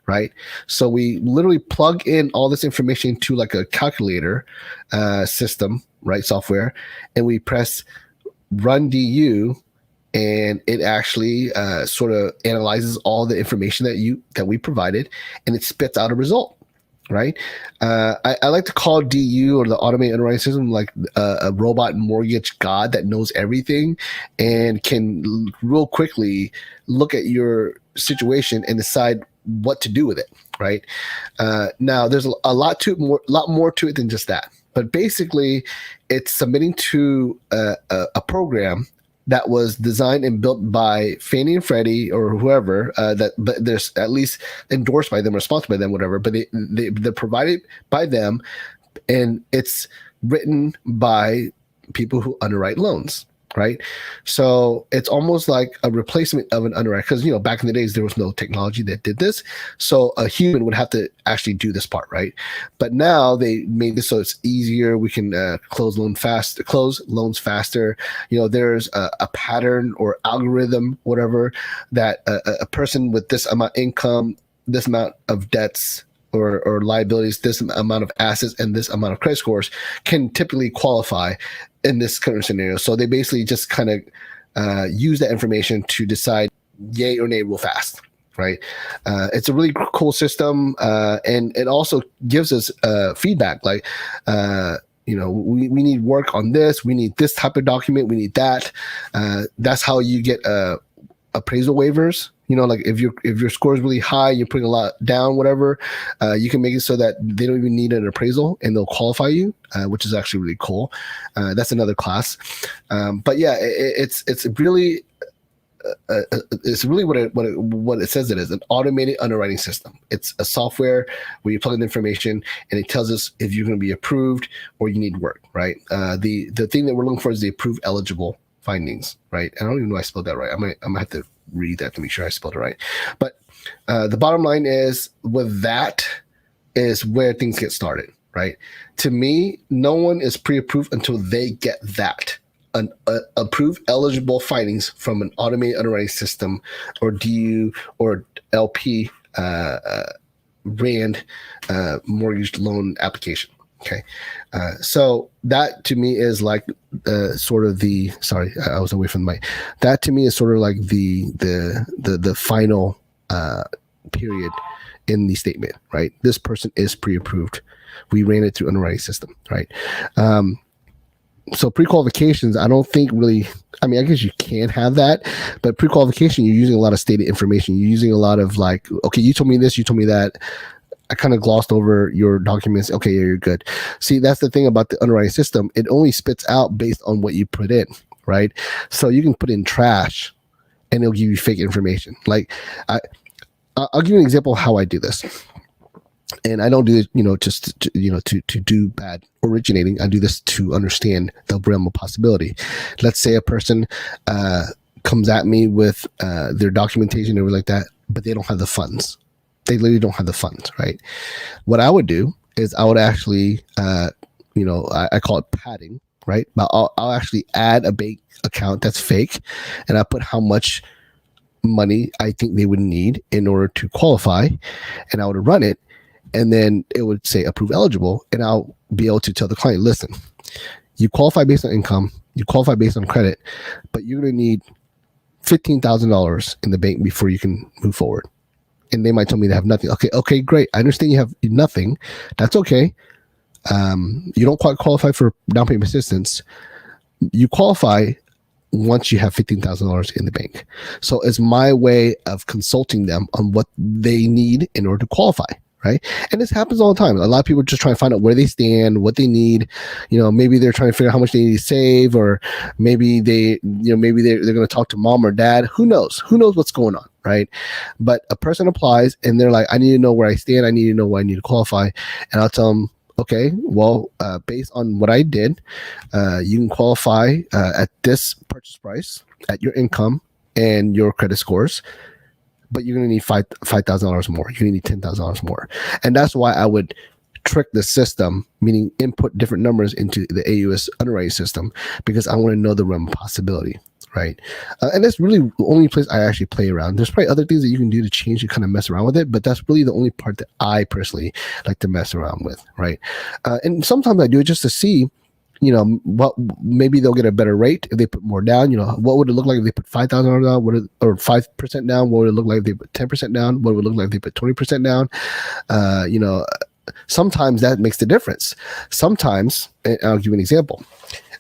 Right. So we literally plug in all this information to like a calculator system, right? Software, and we press run DU, and it actually sort of analyzes all the information that we provided, and it spits out a result. Right. I like to call DU, or the automated underwriting system, like a robot mortgage god that knows everything and can real quickly look at your situation and decide what to do with it. Right. Now, there's a lot more to it than just that. But basically, it's submitting to a program that was designed and built by Fannie and Freddie or whoever, but there's at least endorsed by them or sponsored by them, whatever. But they're provided by them, and it's written by people who underwrite loans. Right. So it's almost like a replacement of an underwriter, because, back in the days, there was no technology that did this. So a human would have to actually do this part. Right. But now they made this so it's easier. We can close loans faster. There's a pattern or algorithm, whatever, that a person with this amount of income, this amount of debts, or liabilities, this amount of assets, and this amount of credit scores can typically qualify in this current scenario. So they basically just kind of use that information to decide yay or nay real fast. Right. It's a really cool system. And it also gives us feedback. Like, we need work on this. We need this type of document. We need that. That's how you get appraisal waivers. Like if your score is really high, you're putting a lot down, whatever, you can make it so that they don't even need an appraisal and they'll qualify you, which is actually really cool. That's another class. But yeah, it's really what it says it is, an automated underwriting system. It's a software where you plug in information and it tells us if you're going to be approved or you need work, right? The thing that we're looking for is the approved eligible findings, right? I don't even know if I spelled that right. I might have to read that to make sure I spelled it right. But the bottom line is, with that is where things get started, right? To me, no one is pre-approved until they get that. An approved eligible findings from an automated underwriting system, or DU or LP brand mortgage loan application. Okay. So that to me is like sort of sorry, I was away from the mic. That to me is sort of like the final period in the statement, right? This person is pre-approved. We ran it through underwriting system, right? So pre-qualifications, I don't think really, I guess you can have that, but pre-qualification, you're using a lot of stated information. You're using a lot of like, okay, you told me this, you told me that. I kind of glossed over your documents. Okay, yeah, you're good. See, that's the thing about the underwriting system. It only spits out based on what you put in, right? So you can put in trash and it'll give you fake information. Like, I'll give you an example of how I do this. And I don't do it, just to do bad originating. I do this to understand the realm of possibility. Let's say a person comes at me with their documentation or like that, but they don't have the funds. They literally don't have the funds, right? What I would do is I would actually, I call it padding, right? But I'll actually add a bank account that's fake, and I put how much money I think they would need in order to qualify, and I would run it, and then it would say approve eligible, and I'll be able to tell the client, listen, you qualify based on income, you qualify based on credit, but you're going to need $15,000 in the bank before you can move forward. And they might tell me they have nothing. Okay, great. I understand you have nothing. That's okay. You don't quite qualify for down payment assistance. You qualify once you have $15,000 in the bank. So it's my way of consulting them on what they need in order to qualify, right? And this happens all the time. A lot of people are just trying to find out where they stand, what they need. Maybe they're trying to figure out how much they need to save, or maybe they're going to talk to mom or dad. Who knows? Who knows what's going on, right? But a person applies and they're like, I need to know where I stand. I need to know where I need to qualify. And I'll tell them, okay, well, based on what I did, you can qualify at this purchase price, at your income and your credit scores, but you're going to need $5,000 more. You're going to need $10,000 more. And that's why I would trick the system, meaning input different numbers into the AUS underwriting system, because I want to know the realm of possibility, right? And that's really the only place I actually play around. There's probably other things that you can do to change and kind of mess around with it, but that's really the only part that I personally like to mess around with, right? And sometimes I do it just to see, what maybe they'll get a better rate if they put more down. What would it look like if they put $5,000 down? Or 5% down? What would it look like if they put 10% down? What would it look like if they put 20% down? Sometimes that makes the difference. Sometimes, and I'll give you an example.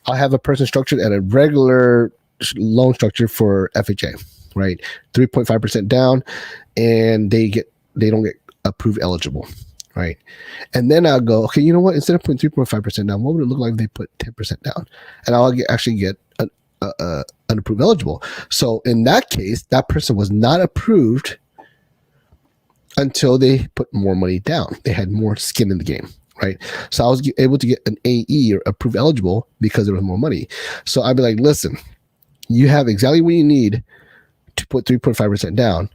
I'll have a person structured at a regular loan structure for FHA, right? 3.5% down, and they don't get approved eligible, right? And then I'll go, okay, you know what? Instead of putting 3.5% down, what would it look like if they put 10% down? And I'll actually get an approved eligible. So in that case, that person was not approved until they put more money down. They had more skin in the game, right? So I was able to get an AE, or approved eligible, because there was more money. So I'd be like, listen, you have exactly what you need to put 3.5% down.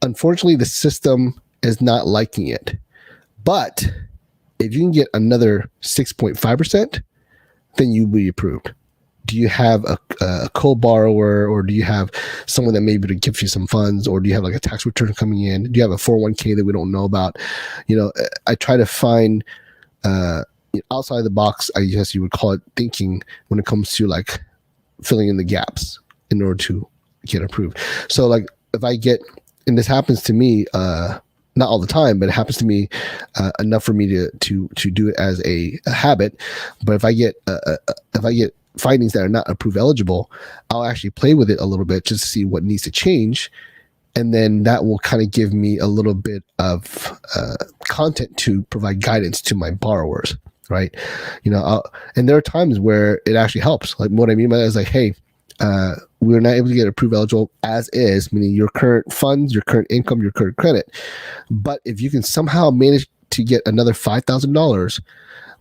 Unfortunately, the system is not liking it. But if you can get another 6.5%, then you'll be approved. Do you have a co-borrower, or do you have someone that maybe to give you some funds, or do you have like a tax return coming in? Do you have a 401k that we don't know about? I try to find outside the box, I guess you would call it, thinking when it comes to like filling in the gaps in order to get approved. So like if I get, and this happens to me, not all the time, but it happens to me enough for me to do it as a habit. But if I get findings that are not approved eligible, I'll actually play with it a little bit just to see what needs to change. And then that will kind of give me a little bit of content to provide guidance to my borrowers, right? And there are times where it actually helps. Like what I mean by that is like, hey, we're not able to get approved eligible as is, meaning your current funds, your current income, your current credit. But if you can somehow manage to get another $5,000,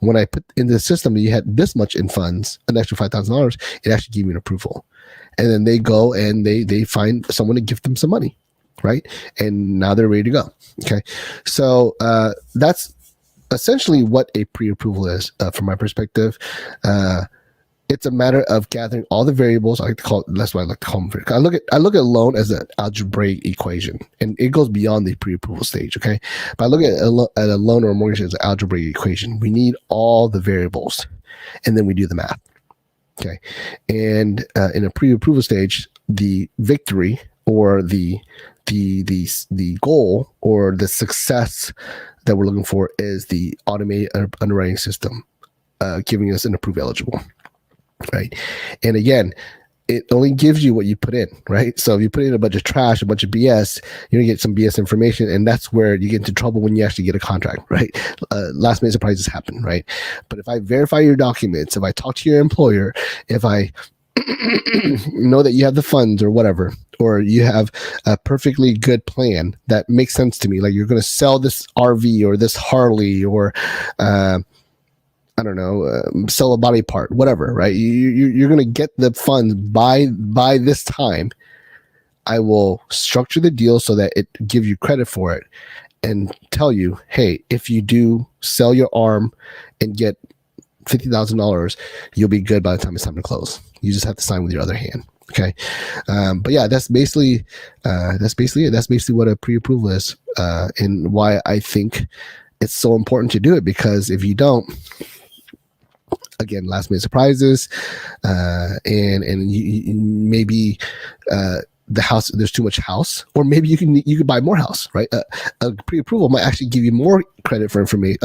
when I put in the system that you had this much in funds, an extra $5,000, it actually gave me an approval. And then they go and they find someone to give them some money, right? And now they're ready to go. Okay. So that's essentially what a pre-approval is from my perspective. It's a matter of gathering all the variables. I like to call it, that's what I like to call them. I look at a loan as an algebraic equation, and it goes beyond the pre-approval stage. Okay, but I look at a loan or a mortgage as an algebraic equation. We need all the variables, and then we do the math. Okay, and in a pre-approval stage, the victory or the goal or the success that we're looking for is the automated underwriting system giving us an approved eligible. Right. And again, it only gives you what you put in, right? So if you put in a bunch of trash, a bunch of BS, you're going to get some BS information. And that's where you get into trouble when you actually get a contract, right? Last minute surprises happen, right? But if I verify your documents, if I talk to your employer, if I know that you have the funds or whatever, or you have a perfectly good plan that makes sense to me, like you're going to sell this RV or this Harley or, I don't know, sell a body part, whatever, right? You're going to get the funds by this time. I will structure the deal so that it gives you credit for it and tell you, hey, if you do sell your arm and get $50,000, you'll be good by the time it's time to close. You just have to sign with your other hand. Okay. But yeah, that's basically it. That's basically what a pre-approval is, and why I think it's so important to do it, because if you don't, again, last minute surprises, and you maybe the house, there's too much house, or maybe you could buy more house, right? A pre-approval might actually give you more credit for information,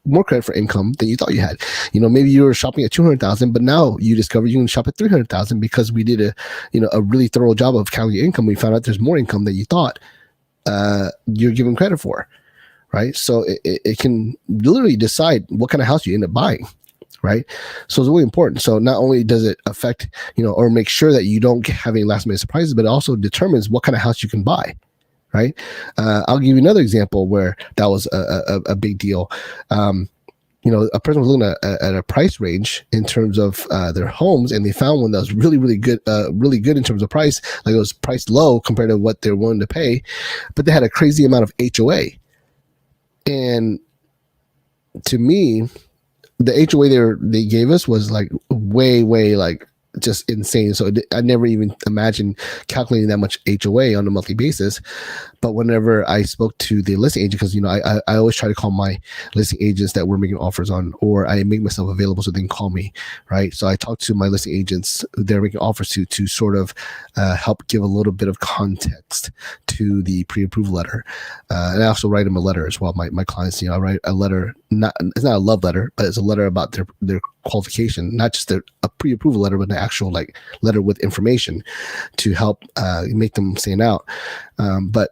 more credit for income than you thought you had. Maybe you were shopping at 200,000, but now you discover you can shop at 300,000 because we did a really thorough job of counting your income. We found out there's more income than you thought you're given credit for, right? So it can literally decide what kind of house you end up buying. Right. So it's really important. So not only does it affect, or make sure that you don't have any last minute surprises, but it also determines what kind of house you can buy. right? I'll give you another example where that was a big deal. A person was looking at a price range in terms of their homes, and they found one that was really good in terms of price. Like it was priced low compared to what they're willing to pay, but they had a crazy amount of HOA. And to me, the HOA they gave us was like way like just insane. So I never even imagined calculating that much HOA on a monthly basis. But whenever I spoke to the listing agent, because I always try to call my listing agents that we're making offers on, or I make myself available so they can call me, right? So I talked to my listing agents they're making offers to sort of help give a little bit of context to the pre-approval letter, and I also write them a letter as well. My clients, I write a letter. It's not a love letter, but it's a letter about their qualification, not just a pre-approval letter, but an actual like letter with information to help make them stand out. But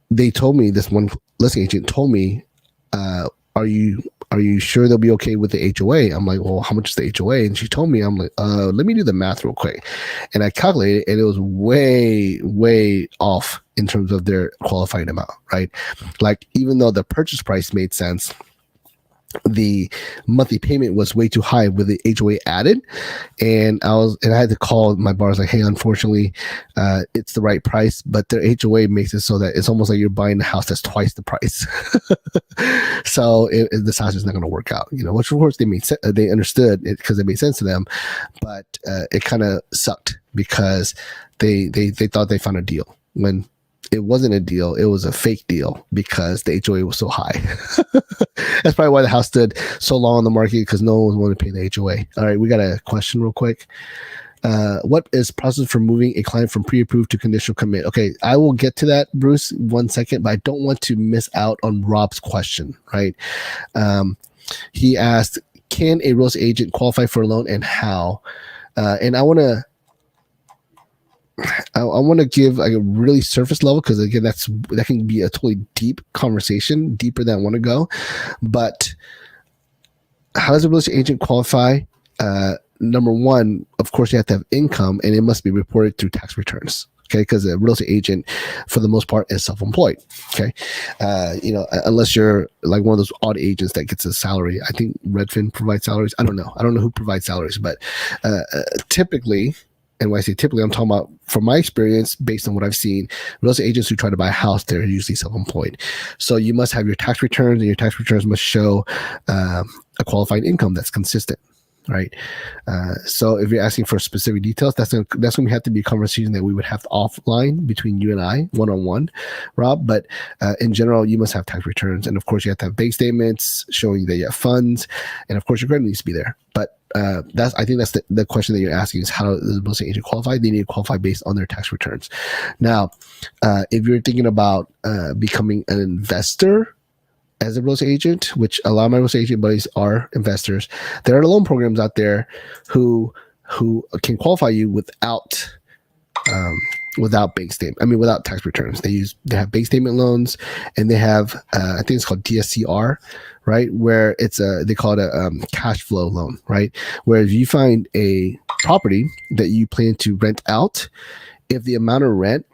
they told me, this one listing agent told me, are you sure they'll be okay with the HOA? I'm like, well, how much is the HOA? And she told me, I'm like, let me do the math real quick. And I calculated, and it was way off in terms of their qualifying amount, right? Like, even though the purchase price made sense, the monthly payment was way too high with the HOA added, and I had to call my bars like, hey, unfortunately, it's the right price, but their HOA makes it so that it's almost like you're buying a house that's twice the price. So this house is not going to work out, which of course they understood it because it made sense to them, but it kind of sucked because they thought they found a deal when it wasn't a deal. It was a fake deal because the HOA was so high. That's probably why the house stood so long on the market, because no one was willing to pay the HOA. All right, we got a question real quick. What is process for moving a client from pre-approved to conditional commit? Okay, I will get to that, Bruce, 1 second, but I don't want to miss out on Rob's question, right? He asked, can a real estate agent qualify for a loan, and how? And I want to give like a really surface level, because again, that can be a totally deep conversation, deeper than I want to go. But how does a real estate agent qualify? Number one, of course, you have to have income, and it must be reported through tax returns. Okay, because a real estate agent, for the most part, is self-employed. Okay, unless you're like one of those odd agents that gets a salary. I think Redfin provides salaries. I don't know who provides salaries, but typically. And when I say typically, I'm talking about, from my experience, based on what I've seen, real estate agents who try to buy a house, they're usually self-employed. So you must have your tax returns, and your tax returns must show a qualified income that's consistent, right? So if you're asking for specific details, that's going to have to be a conversation that we would have offline between you and I, one-on-one, Rob. But in general, you must have tax returns. And of course, you have to have bank statements showing that you have funds. And of course, your credit needs to be there. But I think that's the question that you're asking, is how does a real estate agent qualify? They need to qualify based on their tax returns. Now, if you're thinking about becoming an investor as a real estate agent, which a lot of my real estate agent buddies are investors, there are loan programs out there who can qualify you without bank statement. Without tax returns. They have bank statement loans, and they have I think it's called DSCR, right? Where they call it a cash flow loan, right? Where if you find a property that you plan to rent out, if the amount of rent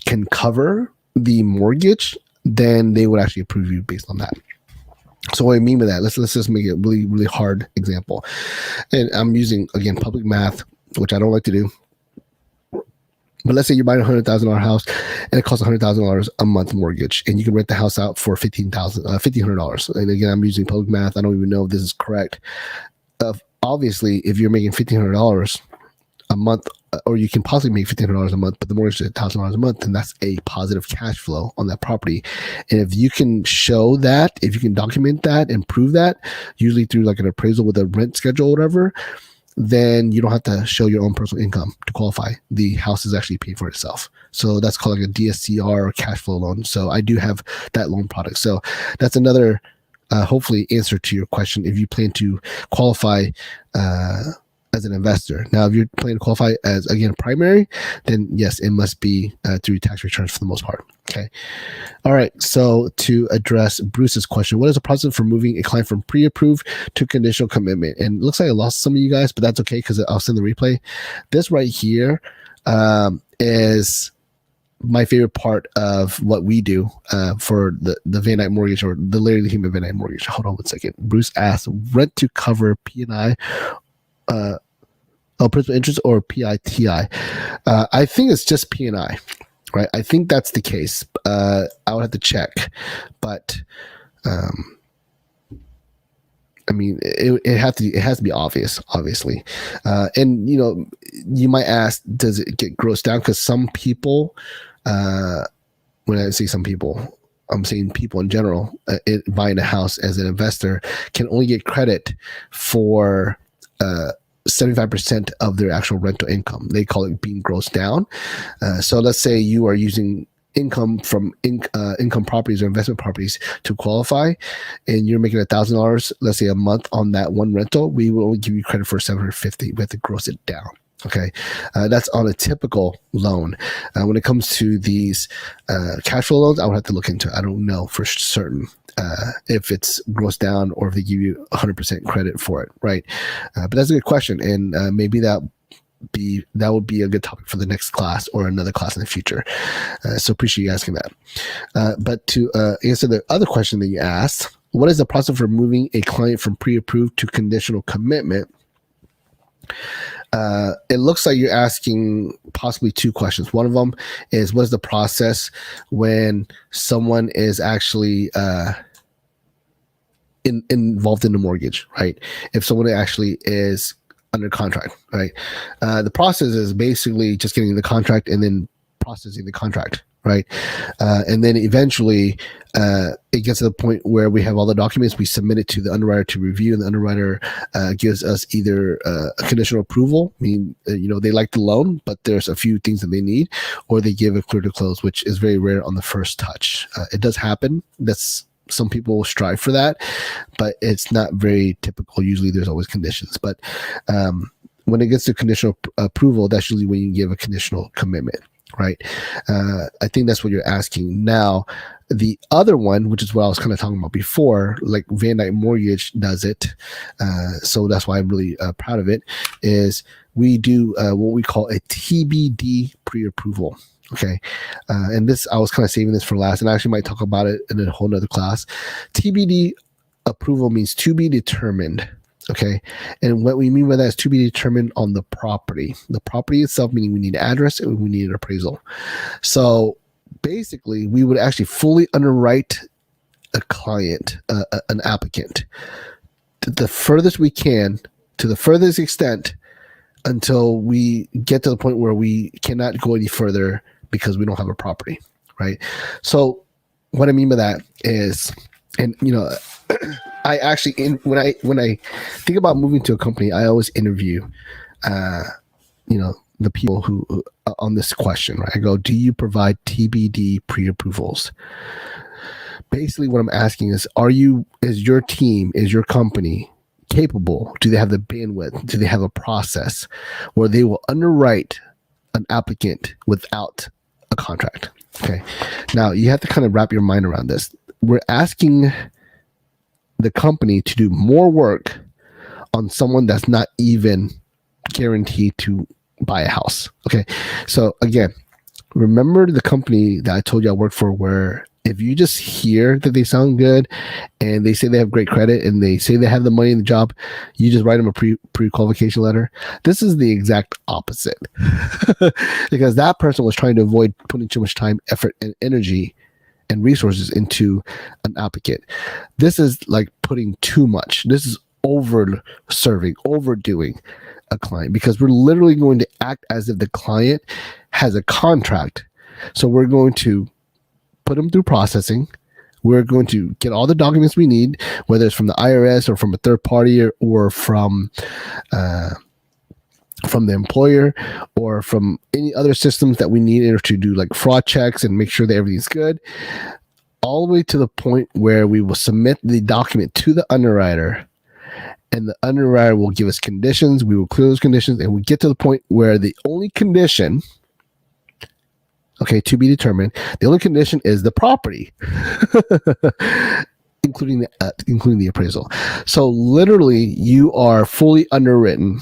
can cover the mortgage, then they would actually approve you based on that. So what I mean by that, let's just make it a really, really hard example. And I'm using, again, public math, which I don't like to do. But let's say you're buying a $100,000 house, and it costs $100,000 a month mortgage, and you can rent the house out for $1,500. And again, I'm using public math. I don't even know if this is correct. Obviously, if you're making $1,500 a month, or you can possibly make $1,500 a month, but the mortgage is $1,000 a month, then that's a positive cash flow on that property. And if you can show that, if you can document that and prove that, usually through like an appraisal with a rent schedule or whatever, then you don't have to show your own personal income to qualify. The house is actually paid for itself. So that's called like a DSCR or cash flow loan. So I do have that loan product. So that's another, hopefully, answer to your question if you plan to qualify as an investor. Now, if you're planning to qualify as, again, primary, then yes, it must be through tax returns for the most part. Okay. All right. So to address Bruce's question, what is the process for moving a client from pre-approved to conditional commitment? And it looks like I lost some of you guys, but that's okay because I'll send the replay. This right here is my favorite part of what we do for the Van Dyke Mortgage, or the Larry the Human Van Dyke Mortgage. Hold on one second. Bruce asked, rent to cover P&I, principal interest, or PITI? I think it's just P&I, right? I think that's the case. I would have to check, but I mean, it has to be obvious, obviously. And you might ask, does it get grossed down? Because some people, when I say some people, I'm saying people in general, buying a house as an investor can only get credit for 75% of their actual rental income. They call it being grossed down. So let's say you are using income from income properties or investment properties to qualify, and you're making $1,000, let's say, a month on that one rental, we will only give you credit for $750. We have to gross it down. Okay, that's on a typical loan. When it comes to these cash flow loans, I would have to look into it. I don't know for certain if it's grossed down or if they give you 100% credit for it, right? But that's a good question, and maybe that would be a good topic for the next class or another class in the future. So appreciate you asking that. But to answer the other question that you asked, what is the process for moving a client from pre-approved to conditional commitment? It looks like you're asking possibly two questions. One of them is, what is the process when someone is actually involved in the mortgage, right? If someone actually is under contract, right? The process is basically just getting the contract and then processing the contract, right? And then eventually it gets to the point where we have all the documents, we submit it to the underwriter to review, and the underwriter gives us either a conditional approval, I mean, they like the loan, but there's a few things that they need, or they give a clear to close, which is very rare on the first touch. It does happen. Some people strive for that, but it's not very typical. Usually there's always conditions. But when it gets to conditional approval, that's usually when you give a conditional commitment, right? I think that's what you're asking. Now, the other one, which is what I was kind of talking about before, like Van Dyke Mortgage does it, so that's why I'm really proud of it, is we do what we call a TBD Pre-Approval. Okay. And this, I was kind of saving this for last, and I actually might talk about it in a whole nother class. TBD approval means to be determined. Okay. And what we mean by that is to be determined on the property. The property itself, meaning we need an address and we need an appraisal. So basically, we would actually fully underwrite a client, an applicant, to the furthest we can, to the furthest extent, until we get to the point where we cannot go any further because we don't have a property, right? So what I mean by that is, and I actually, when I think about moving to a company, I always interview, the people who on this question, right? I go, do you provide TBD pre-approvals? Basically, what I'm asking is, is your team, is your company capable? Do they have the bandwidth? Do they have a process where they will underwrite an applicant without a contract? Okay. Now you have to kind of wrap your mind around this. We're asking the company to do more work on someone that's not even guaranteed to buy a house. Okay. So again, remember the company that I told you I worked for, where if you just hear that they sound good and they say they have great credit and they say they have the money in the job, you just write them a pre-qualification letter. This is the exact opposite because that person was trying to avoid putting too much time, effort, and energy and resources into an applicant. This is like putting too much. This is over-serving, overdoing a client, because we're literally going to act as if the client has a contract. So we're going to put them through processing. We're going to get all the documents we need, whether it's from the IRS or from a third party or from the employer or from any other systems that we need in order to do like fraud checks and make sure that everything's good, all the way to the point where we will submit the document to the underwriter, and the underwriter will give us conditions. We will clear those conditions, and we get to the point where the only condition, okay, to be determined, the only condition is the property, including the appraisal. So literally, you are fully underwritten.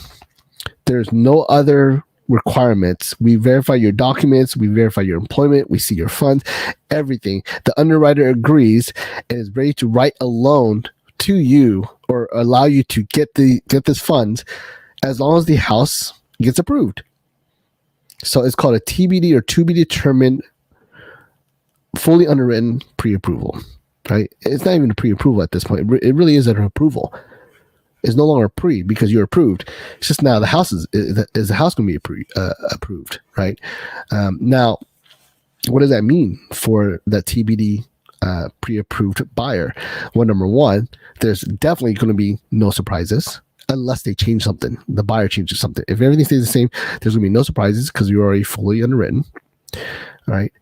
There's no other requirements. We verify your documents, we verify your employment, we see your funds, everything. The underwriter agrees and is ready to write a loan to you or allow you to get this funds as long as the house gets approved. So it's called a TBD, or to be determined, fully underwritten pre-approval, right? It's not even a pre-approval at this point. It really is an approval. It's no longer pre because you're approved. It's just now the house is the house going to be approved, right? Now, what does that mean for that TBD pre-approved buyer? Well, number one, there's definitely going to be no surprises unless they change something. The buyer changes something. If everything stays the same, there's going to be no surprises because you're already fully underwritten, right?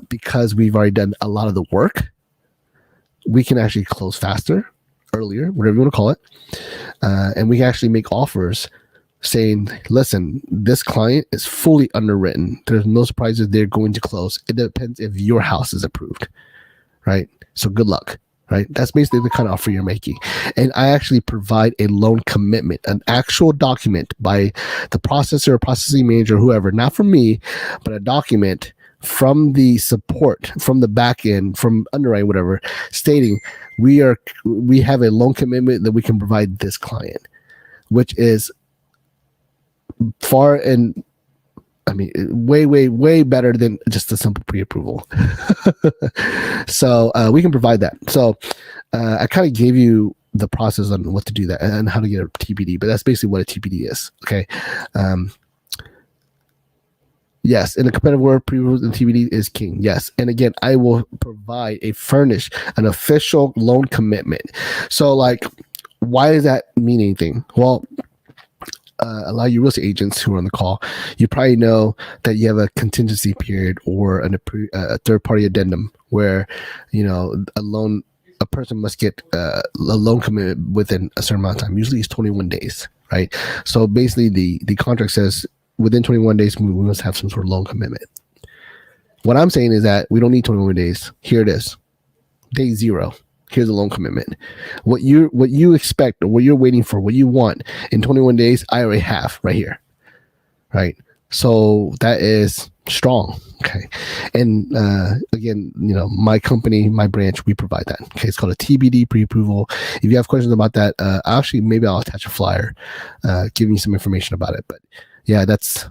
Because we've already done a lot of the work, we can actually close faster, earlier, whatever you want to call it. And we can actually make offers saying, listen, this client is fully underwritten. There's no surprises. They're going to close. It depends if your house is approved, right? So good luck, right? That's basically the kind of offer you're making. And I actually provide a loan commitment, an actual document by the processor or processing manager, whoever, not from me, but a document from the support, from the back end, from underwriting, whatever, stating we have a loan commitment that we can provide this client, which is far and way better than just a simple pre-approval. So we can provide that. So I kind of gave you the process on what to do that and how to get a TBD, but that's basically what a TBD is. Okay. Yes, in the competitive world, pre-approvals and TBD is king. Yes, and again, I will provide an official loan commitment. So, like, why does that mean anything? Well, a lot of you real estate agents who are on the call, you probably know that you have a contingency period or a third-party addendum where, a person must get a loan commitment within a certain amount of time. Usually, it's 21 days, right? So basically, the contract says, within 21 days, we must have some sort of loan commitment. What I'm saying is that we don't need 21 days. Here it is. Day 0. Here's a loan commitment. What you expect or what you're waiting for, what you want in 21 days, I already have right here. Right? So that is strong. Okay. And again, my company, my branch, we provide that. Okay. It's called a TBD Pre-Approval. If you have questions about that, maybe I'll attach a flyer giving you some information about it. But yeah, that's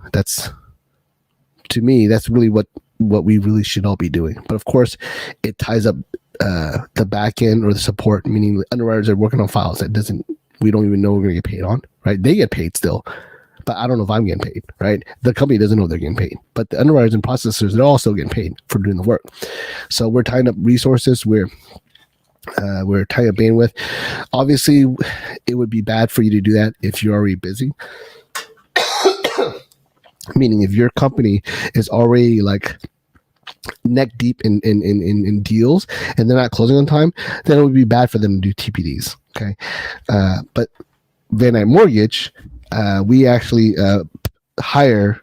to me, that's really what we really should all be doing. But of course, it ties up the back end or the support, meaning the underwriters are working on files we don't even know we're going to get paid on, right? They get paid still, but I don't know if I'm getting paid, right? The company doesn't know they're getting paid, but the underwriters and processors, they're also getting paid for doing the work. So we're tying up resources. We're tying up bandwidth. Obviously, it would be bad for you to do that if you're already busy. Meaning if your company is already like neck deep in deals and they're not closing on time, then it would be bad for them to do TPDs. Okay. But Van Dyke Mortgage, we actually hire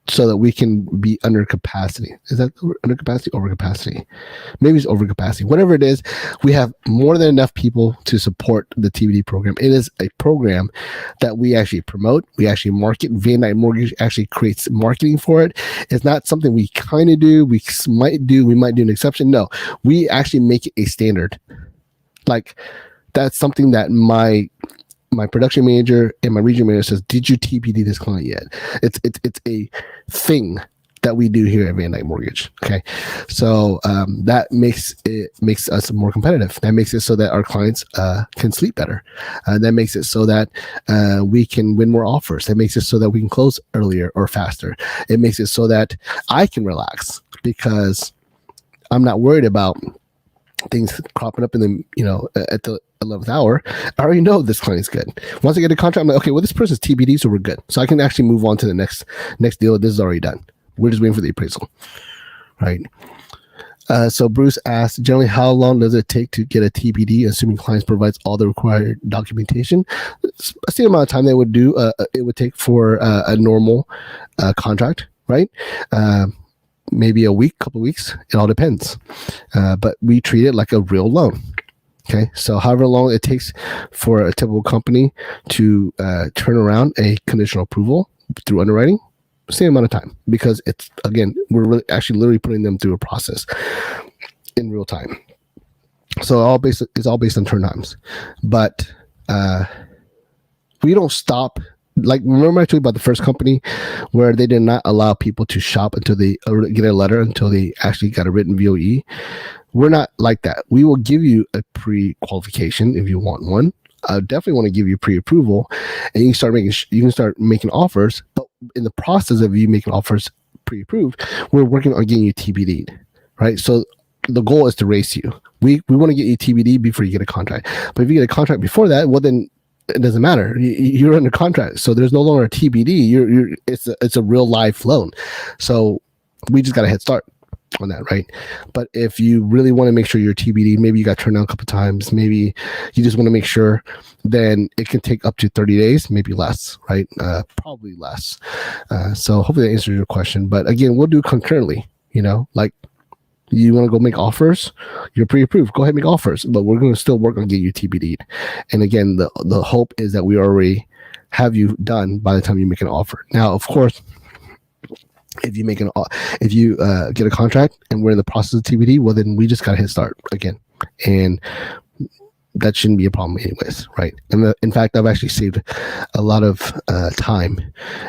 so that we can be under capacity. Is that under capacity? Over capacity? Maybe it's over capacity. Whatever it is, we have more than enough people to support the TBD program. It is a program that we actually promote. We actually market. Van Dyke Mortgage actually creates marketing for it. It's not something we kind of do. We might do an exception. No, we actually make it a standard. Like, that's something that my production manager and my region manager says, did you TPD this client yet? It's a thing that we do here at Van Dyke Mortgage. Okay. So that makes us more competitive. That makes it so that our clients can sleep better. That makes it so that we can win more offers. That makes it so that we can close earlier or faster. It makes it so that I can relax because I'm not worried about things cropping up in the, at the 11th hour. I already know this client's good. Once I get a contract, I'm like, okay, well, this person's TBD, so we're good. So I can actually move on to the next deal. This is already done. We're just waiting for the appraisal, right? So Bruce asked, generally, how long does it take to get a TBD, assuming clients provides all the required documentation? A same amount of time they would do. It would take for a normal contract, right? Maybe a week, couple of weeks. It all depends. But we treat it like a real loan. Okay, so however long it takes for a typical company to turn around a conditional approval, through underwriting, same amount of time, because it's, again, we're really actually literally putting them through a process in real time. So it's all based on turn times, but we don't stop. Like, remember I told you about the first company where they did not allow people to shop until they get a letter, until they actually got a written VOE. We're not like that. We will give you a pre-qualification if you want one. I definitely want to give you pre-approval, and you can start making offers. But in the process of you making offers pre-approved, we're working on getting you TBD'd, right? So the goal is to race you. We want to get you TBD before you get a contract. But if you get a contract before that, well, then it doesn't matter. You're under contract, so there's no longer a TBD. It's a real live loan. So we just got a head start on that, right? But if you really want to make sure you're TBD, maybe you got turned down a couple times, maybe you just want to make sure, then it can take up to 30 days, maybe less, right? Probably less. So hopefully that answers your question. But again, we'll do it concurrently. Like, you want to go make offers, you're pre-approved, go ahead and make offers, but we're going to still work on getting you TBD'd. And again, the hope is that we already have you done by the time you make an offer. Now, of course, if you get a contract and we're in the process of TBD, well, then we just got to hit start again. And that shouldn't be a problem anyways, right? And in fact, I've actually saved a lot of time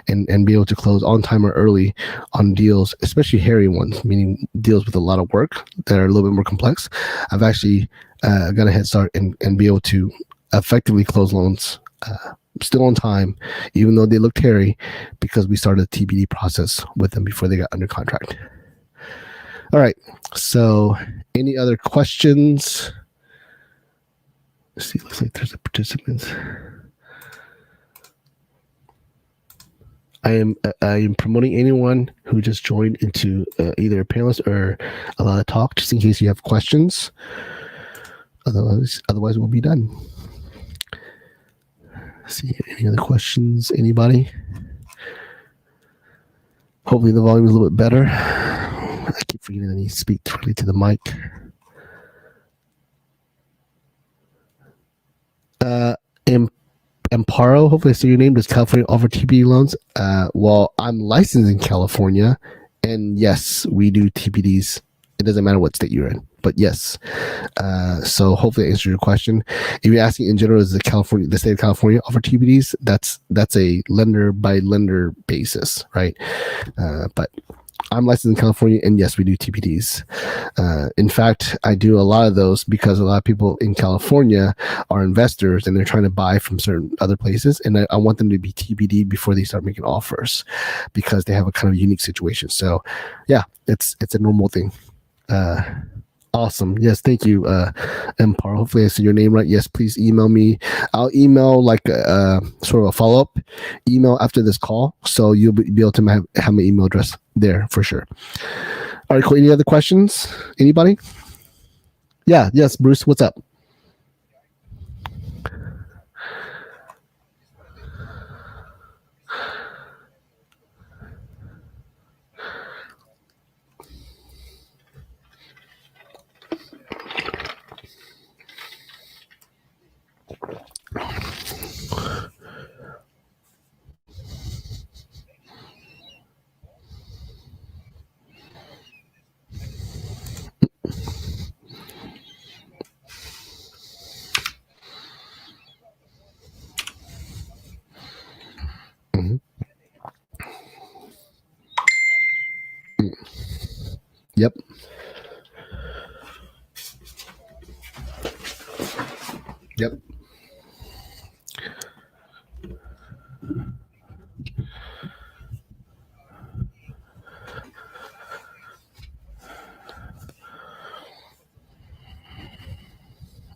and be able to close on time or early on deals, especially hairy ones, meaning deals with a lot of work that are a little bit more complex. I've actually got a head start and be able to effectively close loans still on time, even though they looked hairy, because we started the TBD process with them before they got under contract. All right. So any other questions? Let's see, looks like there's a participant. I am promoting anyone who just joined into either a panelist or a lot of talk, just in case you have questions. Otherwise we'll be done. Let's see, any other questions? Anybody? Hopefully the volume is a little bit better. I keep forgetting that I need to speak directly to the mic. Amparo, hopefully I say your name. Does California offer TBD loans? Well, I'm licensed in California, and yes, we do TBDs. It doesn't matter what state you're in, but yes. So hopefully I answered your question. If you're asking in general, does the state of California offer TBDs? That's a lender by lender basis, right? But I'm licensed in California, and yes, we do TBDs. In fact, I do a lot of those because a lot of people in California are investors and they're trying to buy from certain other places, and I want them to be TBD before they start making offers because they have a kind of unique situation. So, yeah, it's a normal thing. Awesome. Yes, thank you, Empar. Hopefully I said your name right. Yes, please email me. I'll email like sort of a follow-up email after this call, so you'll be able to have my email address there for sure. All right, cool. Any other questions? Anybody? Yeah, yes, Bruce, what's up? Mm-hmm. Yep. Yep.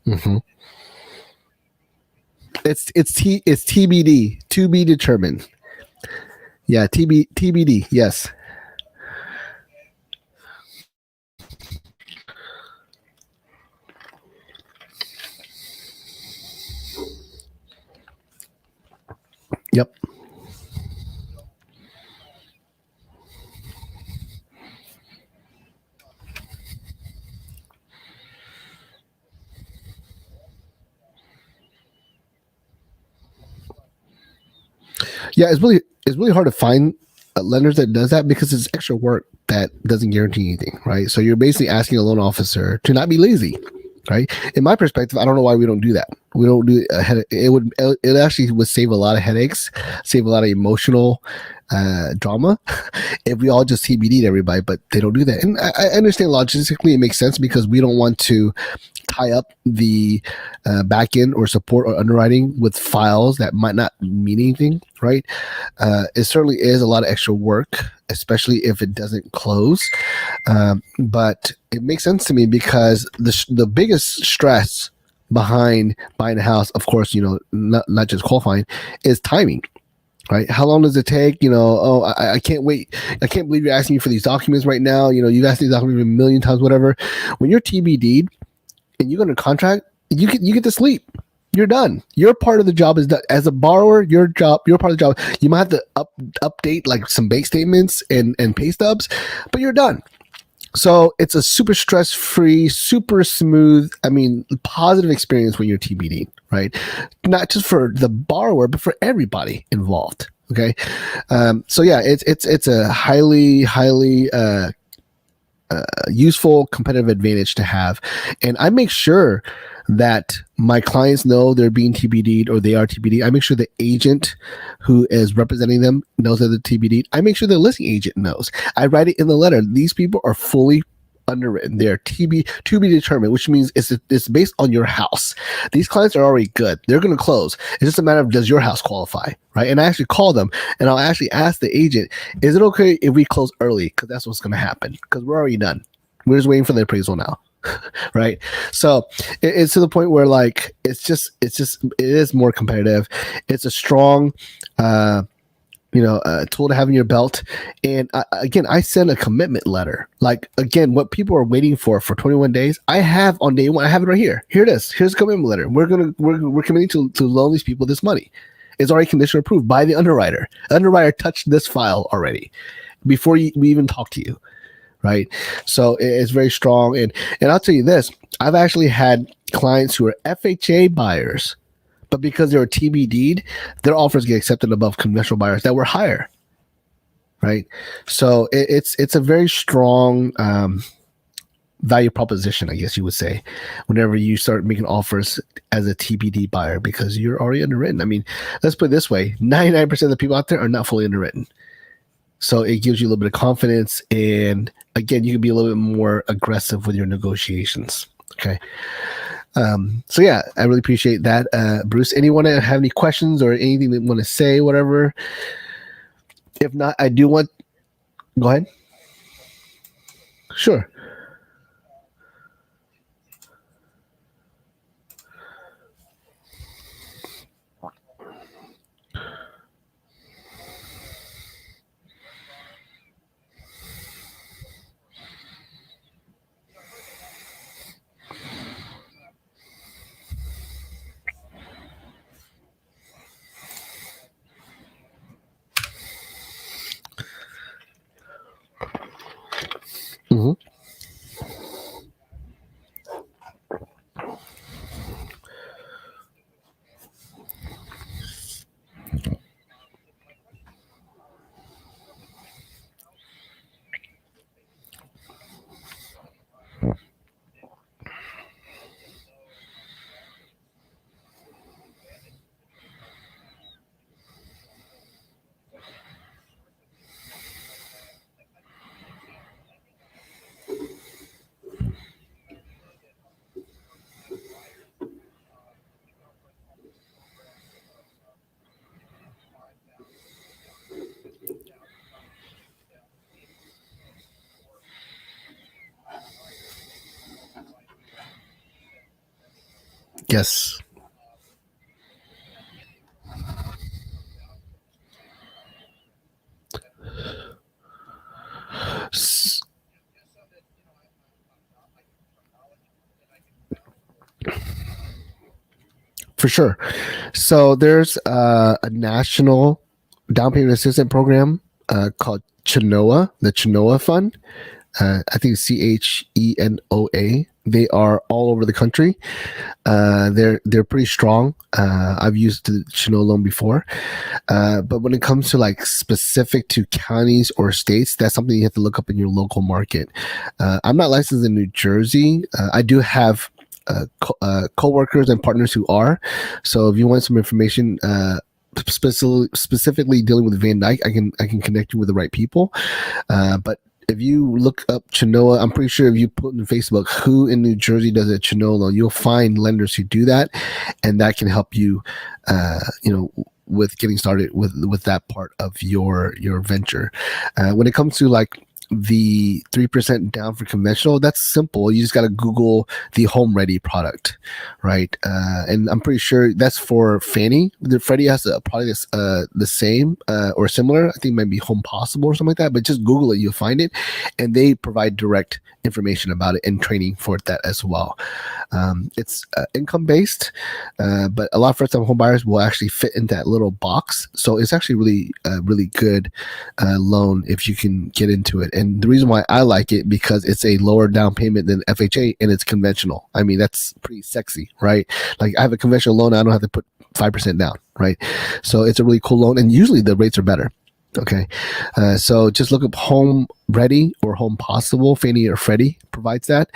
Mm-hmm. It's TBD, to be determined. Yeah, TBD. Yes. Yep. Yeah, it's really hard to find lenders that does that because it's extra work that doesn't guarantee anything, right? So you're basically asking a loan officer to not be lazy, right? In my perspective, I don't know why we don't do that. We don't do a headache. It actually would save a lot of headaches, save a lot of emotional drama if we all just TBD'd everybody, but they don't do that. And I understand logistically it makes sense because we don't want to tie up the back end or support or underwriting with files that might not mean anything, right? It certainly is a lot of extra work, especially if it doesn't close. But it makes sense to me because the biggest stress behind buying a house, of course, not just qualifying, is timing. Right? How long does it take? I can't wait. I can't believe you're asking me for these documents right now. You've asked these documents a million times, whatever. When you're TBD'd and you go into contract, you get to sleep. You're done. Your part of the job is done. As a borrower, your part of the job, you might have to update like some bank statements and pay stubs, but you're done. So it's a super stress-free, super smooth, positive experience when you're TBD, right? Not just for the borrower, but for everybody involved. Okay. So yeah, it's a highly useful competitive advantage to have. And I make sure that my clients know they're being TBD'd or they are TBD. I make sure the agent who is representing them knows that they're TBD'd. I make sure the listing agent knows. I write it in the letter. These people are fully underwritten. They're to be determined, which means it's based on your house. These clients are already good. They're going to close. It's just a matter of, does your house qualify, right? And I actually call them and I'll actually ask the agent, is it okay if we close early? Because that's what's going to happen because we're already done. We're just waiting for the appraisal now. Right. So it's to the point where like, it is more competitive. It's a strong, tool to have in your belt. And I send a commitment letter. Like, again, what people are waiting for 21 days, I have on day one, I have it right here. Here it is. Here's a commitment letter. We're committing to loan these people this money. It's already conditional approved by the underwriter. Underwriter touched this file already before we even talk to you. Right. So it's very strong. And I'll tell you this, I've actually had clients who are FHA buyers, but because they were TBD'd, their offers get accepted above conventional buyers that were higher. Right. So it's a very strong value proposition, I guess you would say, whenever you start making offers as a TBD buyer because you're already underwritten. I mean, let's put it this way, 99% of the people out there are not fully underwritten. So it gives you a little bit of confidence. And again, you can be a little bit more aggressive with your negotiations. Okay. So yeah, I really appreciate that. Bruce, anyone have any questions or anything they want to say, whatever? If not, I do want, go ahead. Sure. Mm-hmm. Yes. For sure. So there's a national down payment assistance program called Chenoa, the Chenoa Fund. I think it's CHENOA, They are all over the country. They're pretty strong. I've used the Chenot loan before, but when it comes to like specific to counties or states, that's something you have to look up in your local market. I'm not licensed in New Jersey. I do have co-workers and partners who are. So if you want some information, specifically dealing with Van Dyke, I can connect you with the right people. But if you look up Chenot, I'm pretty sure if you put in Facebook who in New Jersey does a Chenot loan, you'll find lenders who do that, and that can help you, with getting started with that part of your venture. When it comes to like the 3% down for conventional, that's simple. You just got to Google the Home Ready product, right? And I'm pretty sure that's for Fannie. The Freddie has a product that's the same or similar. I think it might be Home Possible or something like that, but just Google it, you'll find it. And they provide direct information about it and training for that as well. It's income based, but a lot of first time home buyers will actually fit in that little box. So it's actually really good loan if you can get into it. And the reason why I like it, because it's a lower down payment than FHA and it's conventional. I mean, that's pretty sexy, right? Like I have a conventional loan, I don't have to put 5% down, right? So it's a really cool loan, and usually the rates are better. Okay, so just look up Home Ready or Home Possible. Fannie or Freddie provides that.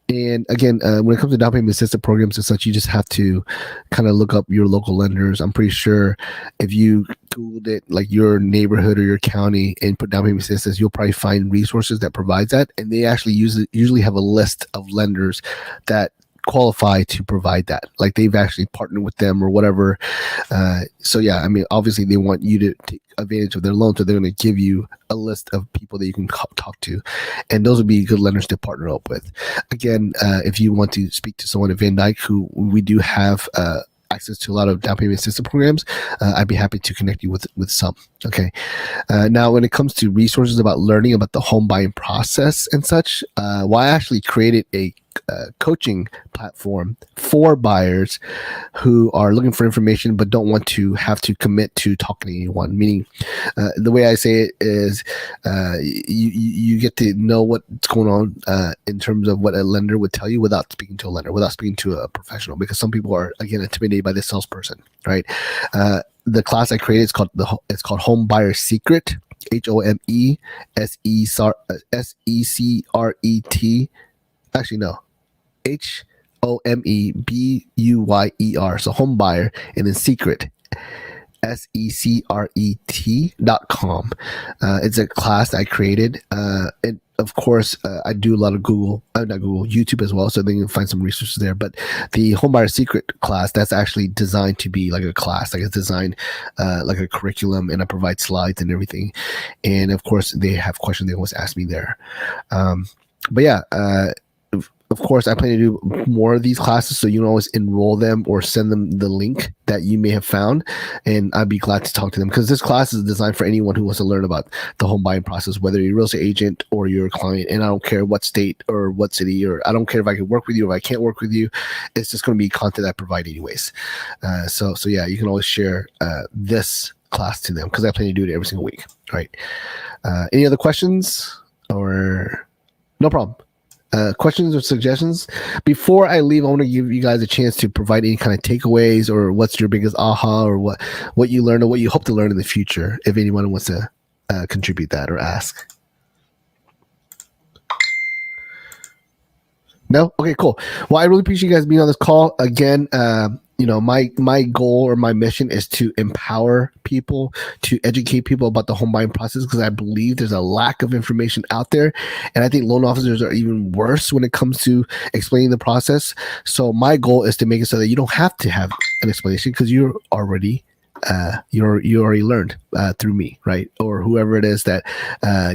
And again, when it comes to down payment assistance programs and such, you just have to kind of look up your local lenders. I'm pretty sure if you Googled it, like your neighborhood or your county, and put down payment assistance, you'll probably find resources that provides that. And they actually usually have a list of lenders that qualify to provide that, like they've actually partnered with them or whatever. So yeah, I mean, obviously they want you to take advantage of their loan, so they're going to give you a list of people that you can talk to, and those would be good lenders to partner up with. Again, if you want to speak to someone at Van Dyke, who we do have access to a lot of down payment assistance programs, I'd be happy to connect you with some. Okay. Now, when it comes to resources about learning about the home buying process and such, I actually created a coaching platform for buyers who are looking for information but don't want to have to commit to talking to anyone. Meaning, the way I say it is, you get to know what's going on in terms of what a lender would tell you without speaking to a lender, without speaking to a professional, because some people are, again, intimidated by the salesperson, right? The class I created is called Homebuyer Secret. HOMEBUYER. Actually, no. HOMEBUYER. So Homebuyer, and then Secret. SECRET.com. It's a class I created. And of course, I do a lot of YouTube as well, so they can find some resources there. But the Homebuyer Secret class, that's actually designed to be like a class, like it's designed like a curriculum, and I provide slides and everything. And of course, they have questions they always ask me there. But yeah, of course, I plan to do more of these classes, so you can always enroll them or send them the link that you may have found, and I'd be glad to talk to them, because this class is designed for anyone who wants to learn about the home buying process, whether you're a real estate agent or you're a client. And I don't care what state or what city, or I don't care if I can work with you or if I can't work with you. It's just going to be content I provide anyways. So yeah, you can always share this class to them, because I plan to do it every single week. Right? Any other questions? Or no problem. Questions or suggestions? Before I leave, I want to give you guys a chance to provide any kind of takeaways, or what's your biggest aha, or what you learned or what you hope to learn in the future, if anyone wants to contribute that or ask. No? Okay, cool. Well, I really appreciate you guys being on this call. Again, my goal or my mission is to empower people, to educate people about the home buying process, because I believe there's a lack of information out there. And I think loan officers are even worse when it comes to explaining the process. So my goal is to make it so that you don't have to have an explanation, because you're already you already learned through me, right? Or whoever it is that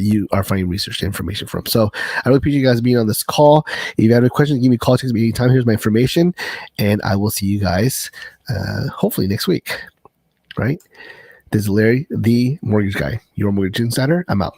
you are finding research information from. So I really appreciate you guys being on this call. If you have any questions, give me a call, text me anytime. Here's my information, and I will see you guys hopefully next week, right? This is Larry, the mortgage guy, your mortgage insider. I'm out.